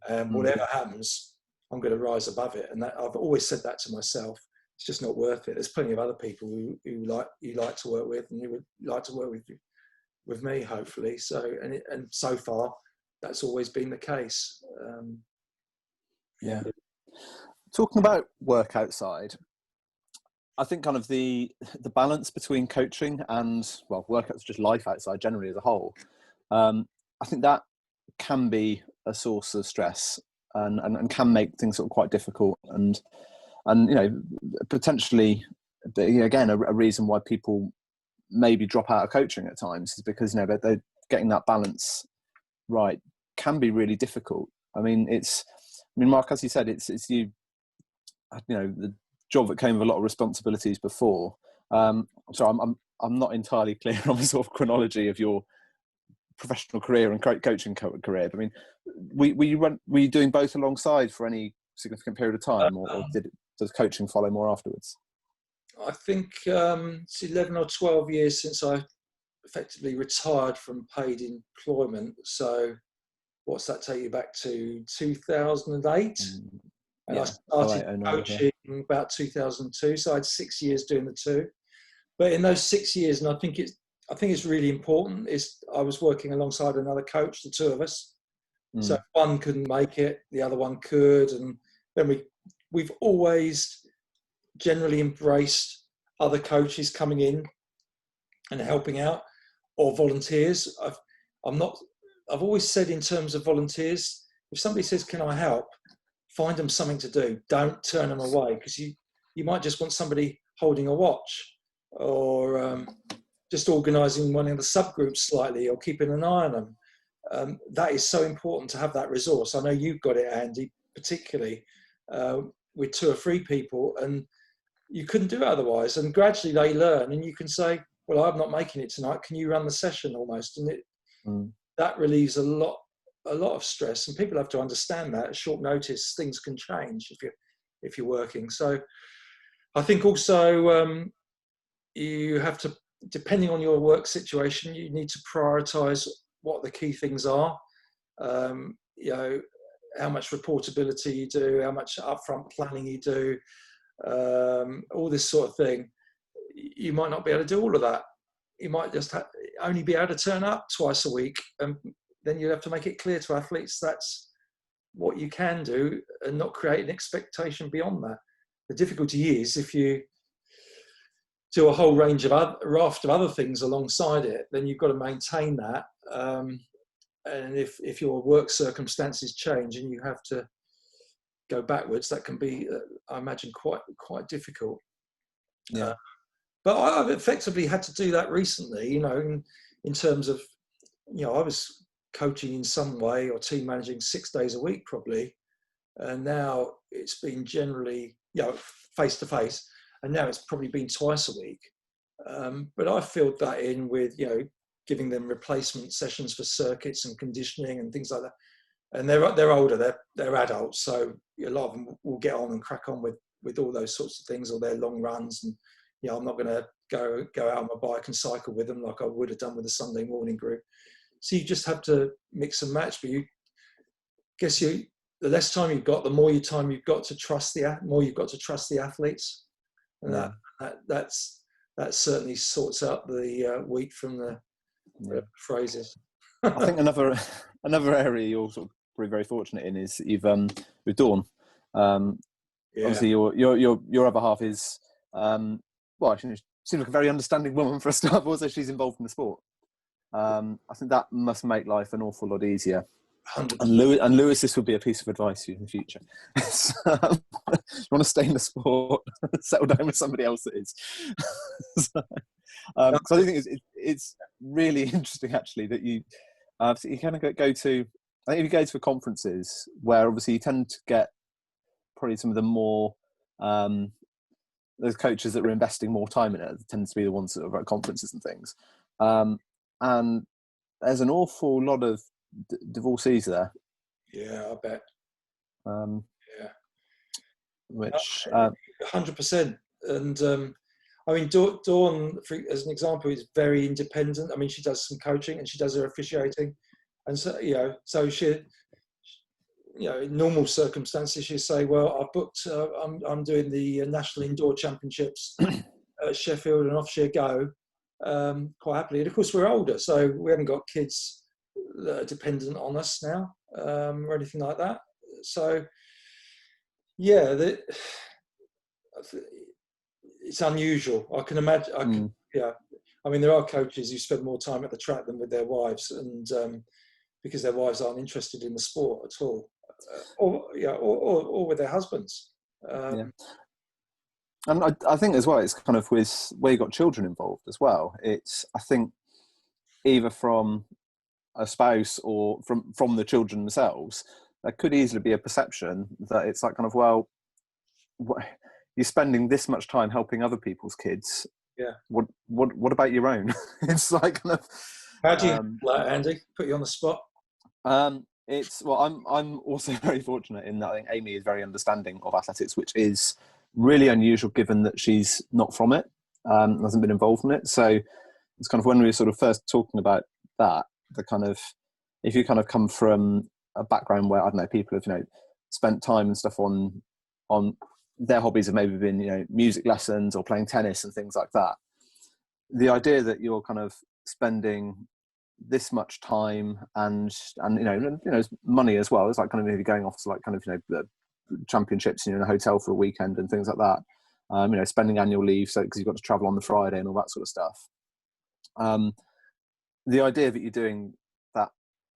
And whatever happens, I'm going to rise above it. And I've always said that to myself. it's just not worth it. There's plenty of other people who you like to work with, and you would like to work with me, hopefully. So, and so far, that's always been the case. Yeah. Talking about work outside, I think kind of the balance between coaching and, well, work outside, just life outside generally as a whole, I think that can be a source of stress and can make things sort of quite difficult and you know, potentially, again, a reason why people maybe drop out of coaching at times is because, you know, they're getting that balance right can be really difficult. I mean, Mark, as you said, it's you know, the job that came with a lot of responsibilities before. So I'm not entirely clear on the sort of chronology of your professional career and coaching career. But I mean, were you doing both alongside for any significant period of time, or does coaching follow more afterwards? I think it's 11 or 12 years since I effectively retired from paid employment. So what's that take you back to 2008? And Yeah, I started 08, 09, coaching about 2002. So I had 6 years doing the two. But in those 6 years, and I think it's really important, is I was working alongside another coach, the two of us. So if one couldn't make it, the other one could. And then we've always generally embraced other coaches coming in and helping out, or volunteers. I've always said, in terms of volunteers, if somebody says, "Can I help?" find them something to do. Don't turn them away, because you might just want somebody holding a watch, or just organising one of the subgroups slightly, or keeping an eye on them. That is so important to have that resource. I know you've got it, Andy, particularly with 2 or 3 people, and you couldn't do it otherwise. And gradually they learn, and you can say, "Well, I'm not making it tonight. Can you run the session?" almost, and that relieves a lot of stress. And people have to understand that at short notice things can change if you're working. So I think also you have to, depending on your work situation, you need to prioritise what the key things are. You know, how much reportability you do, how much upfront planning you do, all this sort of thing. You might not be able to do all of that. You might just only be able to turn up twice a week, and then you have to make it clear to athletes that's what you can do, and not create an expectation beyond that. The difficulty is, if you do a whole range of raft of other things alongside it, then you've got to maintain that. And if your work circumstances change and you have to go backwards, that can be, I imagine, quite difficult. Yeah. But I've effectively had to do that recently, you know, in terms of, you know, I was coaching in some way, or team managing 6 days a week probably, and now it's been generally, you know, face to face, and now it's probably been twice a week. But I filled that in with, you know, giving them replacement sessions for circuits and conditioning and things like that. And they're older, they're adults, so a lot of them will get on and crack on with all those sorts of things, or their long runs. And you know, I'm not going to go out on my bike and cycle with them like I would have done with the Sunday morning group. So you just have to mix and match. But the less time you've got, the more time you've got to trust the athletes, and that certainly sorts out the wheat from the phrases. I think another area you're sort of very, very fortunate in is you've with Dawn. Obviously, your other half is well, she seems like a very understanding woman for a start, but also she's involved in the sport. I think that must make life an awful lot easier. 100%. And Lewis, this would be a piece of advice for you in the future. You want to stay in the sport, settle down with somebody else that is. So I think it's really interesting, actually, that you kind of go to, I think if you go to conferences where obviously you tend to get probably some of the more, those coaches that were investing more time in it tend to be the ones that are at conferences and things. And there's an awful lot of divorcees there. Yeah, I bet. Which 100%. And I mean, Dawn, as an example, is very independent. I mean, she does some coaching and she does her officiating, and so, you know, so she, in normal circumstances, you say, well, I've booked, I'm doing the National Indoor Championships at Sheffield and off you go, quite happily. And of course, we're older, so we haven't got kids that are dependent on us now, or anything like that. So, yeah, it's unusual. I can imagine. I mean, there are coaches who spend more time at the track than with their wives, and because their wives aren't interested in the sport at all, or with their husbands. And I think as well, it's kind of with where you got children involved as well. It's, I think, either from a spouse or from the children themselves, there could easily be a perception that it's like kind of, well, you're spending this much time helping other people's kids. Yeah. What about your own? It's like kind of. How do you, Andy? Put you on the spot. It's, well, I'm also very fortunate in that I think Amy is very understanding of athletics, which is really unusual given that she's not from it, hasn't been involved in it. So it's kind of when we were sort of first talking about that, the kind of, if you kind of come from a background where, I don't know, people have, spent time and stuff on their hobbies have maybe been, music lessons or playing tennis and things like that. The idea that you're kind of spending this much time and money as well, it's like kind of maybe going off to like kind of, the championships in a hotel for a weekend and things like that, spending annual leave so because you've got to travel on the Friday and all that sort of stuff. The idea that you're doing that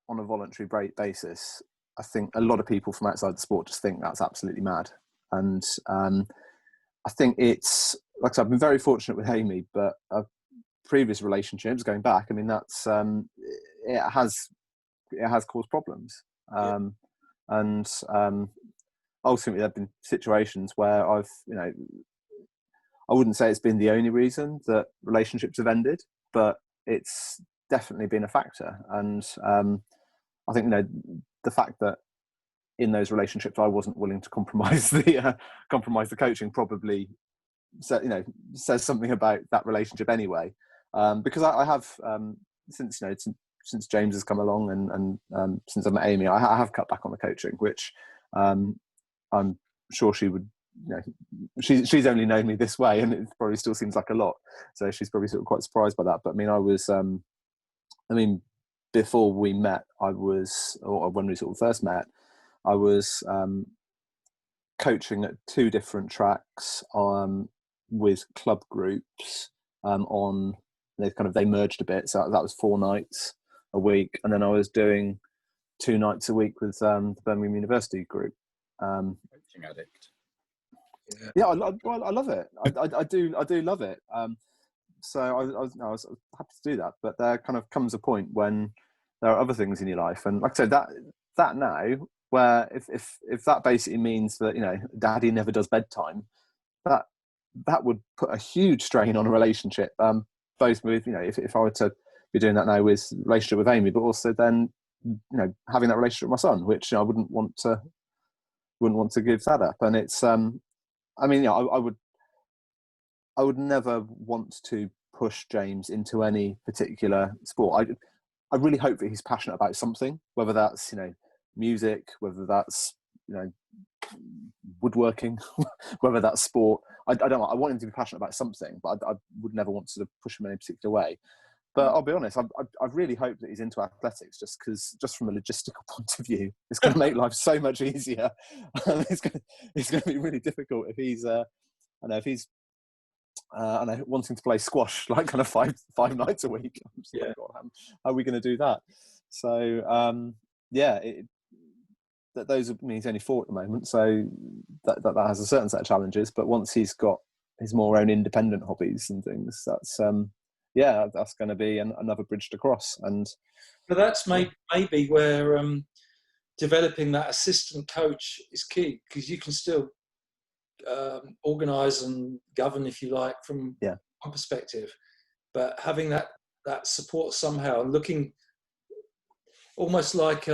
on a voluntary basis, I think a lot of people from outside the sport just think that's absolutely mad. And I think it's, like I said, I've been very fortunate with Amy, but previous relationships going back, I mean, that's it has caused problems. And ultimately there have been situations where I've, I wouldn't say it's been the only reason that relationships have ended, but it's definitely been a factor. And I think, the fact that in those relationships I wasn't willing to compromise the coaching probably says something about that relationship anyway. Because I have since James has come along and since I met Amy, I have cut back on the coaching, which I'm sure she would. She's only known me this way, and it probably still seems like a lot. So she's probably sort of quite surprised by that. But I mean, I was, before we met, or when we sort of first met, I was coaching at 2 different tracks with club groups on. They merged a bit, so that was 4 nights a week, and then I was doing 2 nights a week with the Birmingham University group. Coaching addict. Yeah, I love it. I do love it. So I was happy to do that, but there kind of comes a point when there are other things in your life, and like I said, that now, where if that basically means that Daddy never does bedtime, that would put a huge strain on a relationship. Both with if I were to be doing that now with relationship with Amy, but also then having that relationship with my son, which I wouldn't want to give that up. And it's I would never want to push James into any particular sport. I really hope that he's passionate about something, whether that's music, whether that's woodworking, whether that's sport. I don't know. I want him to be passionate about something, but I would never want to sort of push him in a particular way. But I'll be honest, I really hope that he's into athletics, just from a logistical point of view, it's going to make life so much easier. It's going to be really difficult if he's wanting to play squash like kind of five nights a week. I'm just like, God, how are we going to do that? So those are, he's only 4 at the moment, so that has a certain set of challenges. But once he's got his more own independent hobbies and things, that's that's going to be another bridge to cross. And but that's maybe where developing that assistant coach is key, because you can still organise and govern, if you like, from one perspective, but having that support somehow, looking almost like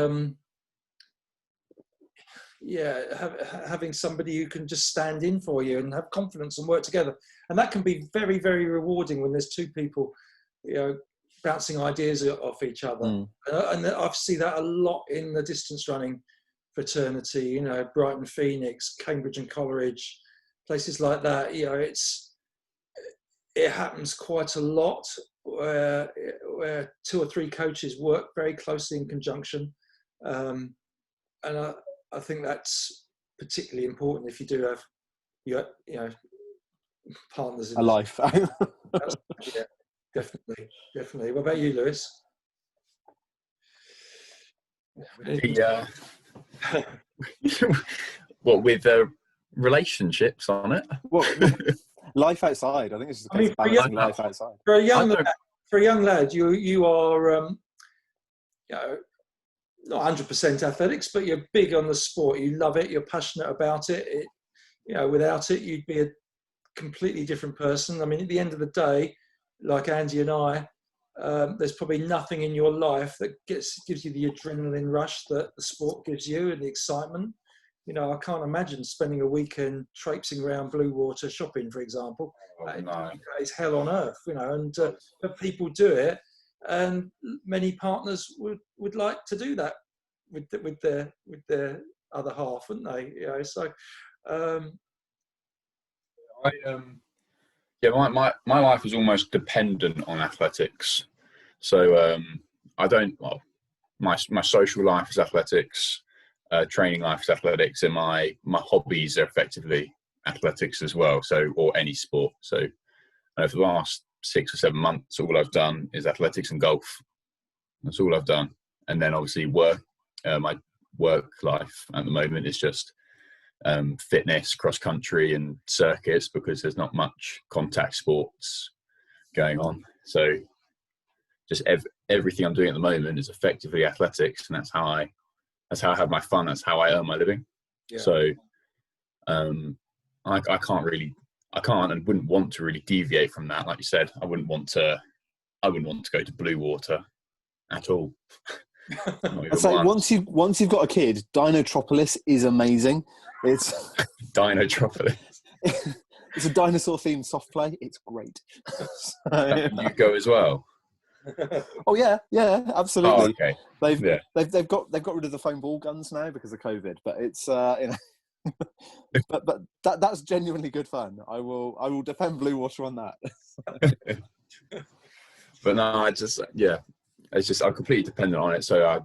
having somebody who can just stand in for you and have confidence and work together. And that can be very, very rewarding when there's 2 people, bouncing ideas off each other. And I see that a lot in the distance running fraternity, you know, Brighton Phoenix, Cambridge and Coleridge, places like that. You know, it happens quite a lot where 2 or 3 coaches work very closely in conjunction, and I think that's particularly important if you do have you know partners in A life. yeah, definitely. What about you, Lewis? What with relationships on it? Well, life outside. I think it's just a case of balancing life outside. For a young lad, you are you know, not 100% athletics, but you're big on the sport. You love it. You're passionate about it. You know, without it, you'd be a completely different person. I mean, at the end of the day, like Andy and I, there's probably nothing in your life that gives you the adrenaline rush that the sport gives you and the excitement. You know, I can't imagine spending a weekend traipsing around Bluewater shopping, for example. No. It's hell on earth, you know, and but people do it, and many partners would like to do that with their other half, wouldn't they? You know, so. My life is almost dependent on athletics. So I don't. Well, my social life is athletics, training life is athletics, and my hobbies are effectively athletics as well. So, or any sport. So for the last 6 or 7 months, all I've done is athletics and golf. That's all I've done. And then obviously work. My work life at the moment is just fitness, cross country, and circuits because there's not much contact sports going on. So just everything I'm doing at the moment is effectively athletics, and that's how I have my fun. That's how I earn my living. Yeah. So I can't and wouldn't want to really deviate from that. Like you said, I wouldn't want to go to Bluewater at all. I'd say once you've got a kid, Dinotropolis is amazing. It's Dinotropolis. It's a dinosaur-themed soft play. It's great. You go as well. Oh yeah, absolutely. Oh, okay. They've got rid of the foam ball guns now because of COVID, but it's you know, but that's genuinely good fun. I will defend Bluewater on that. But no, it's just I'm completely dependent on it. So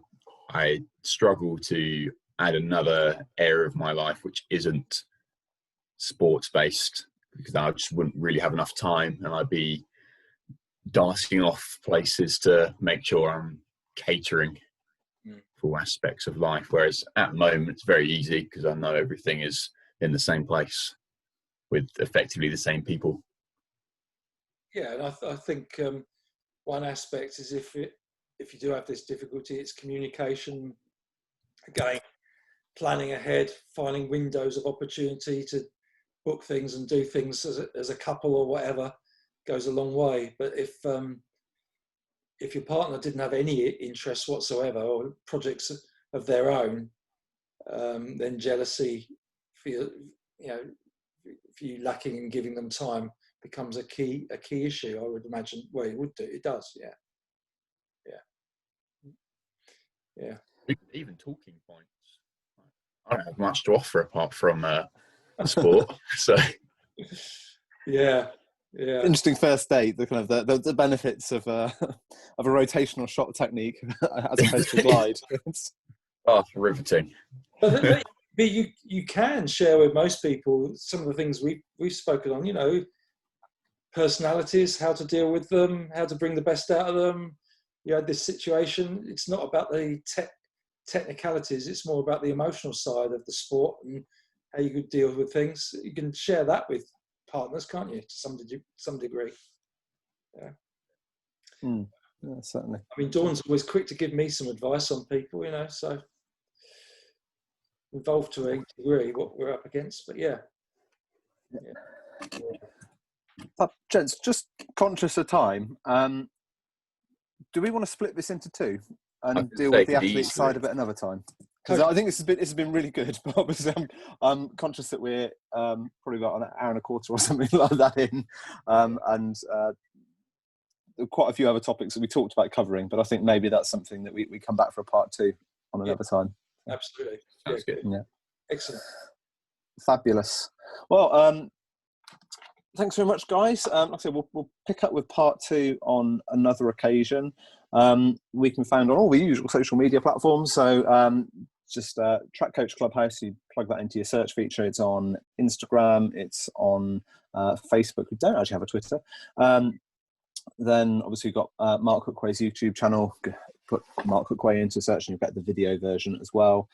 I struggle to add another area of my life which isn't sports based because I just wouldn't really have enough time, and I'd be darting off places to make sure I'm catering for all aspects of life. Whereas at the moment it's very easy because I know everything is in the same place with effectively the same people. Yeah, and I think one aspect is if you do have this difficulty, it's communication. Again, planning ahead, finding windows of opportunity to book things and do things as a couple or whatever goes a long way. But if your partner didn't have any interest whatsoever or projects of their own, then jealousy for you lacking in giving them time becomes a key issue. I would imagine. Well, it would do. It does. Yeah. Even talking points. I don't have much to offer apart from sport. So yeah. Interesting first date. The kind of the benefits of a rotational shot technique as opposed to a glide. Riveting. But you can share with most people some of the things we've spoken on. You know, personalities, how to deal with them, how to bring the best out of them. You know, this situation. It's not about the technicalities. It's more about the emotional side of the sport and how you could deal with things. You can share that with partners, can't you, to some degree? Yeah. Yeah, certainly. I mean, Dawn's always quick to give me some advice on people, you know, so involved to a degree what we're up against, but yeah. Gents, just conscious of time, do we want to split this into two and deal with the athlete side of it another time? Because I think this has been really good, but obviously I'm conscious that we're probably about an hour and a quarter or something like that in, and quite a few other topics that we talked about covering. But I think maybe that's something that we come back for a part 2 on another time. Absolutely. Sounds good. Yeah. Excellent. Fabulous. Well, thanks very much, guys. Like I said, we'll pick up with part 2 on another occasion. We can find on all the usual social media platforms. So just Track Coach Clubhouse, you plug that into your search feature. It's on Instagram. It's on Facebook. We don't actually have a Twitter. Then obviously we've got Mark Hookway's YouTube channel. Put Mark Hookway into search and you'll get the video version as well.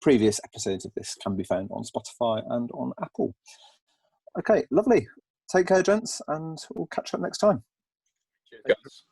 Previous episodes of this can be found on Spotify and on Apple. Okay, lovely. Take care, gents, and we'll catch up next time. Cheers.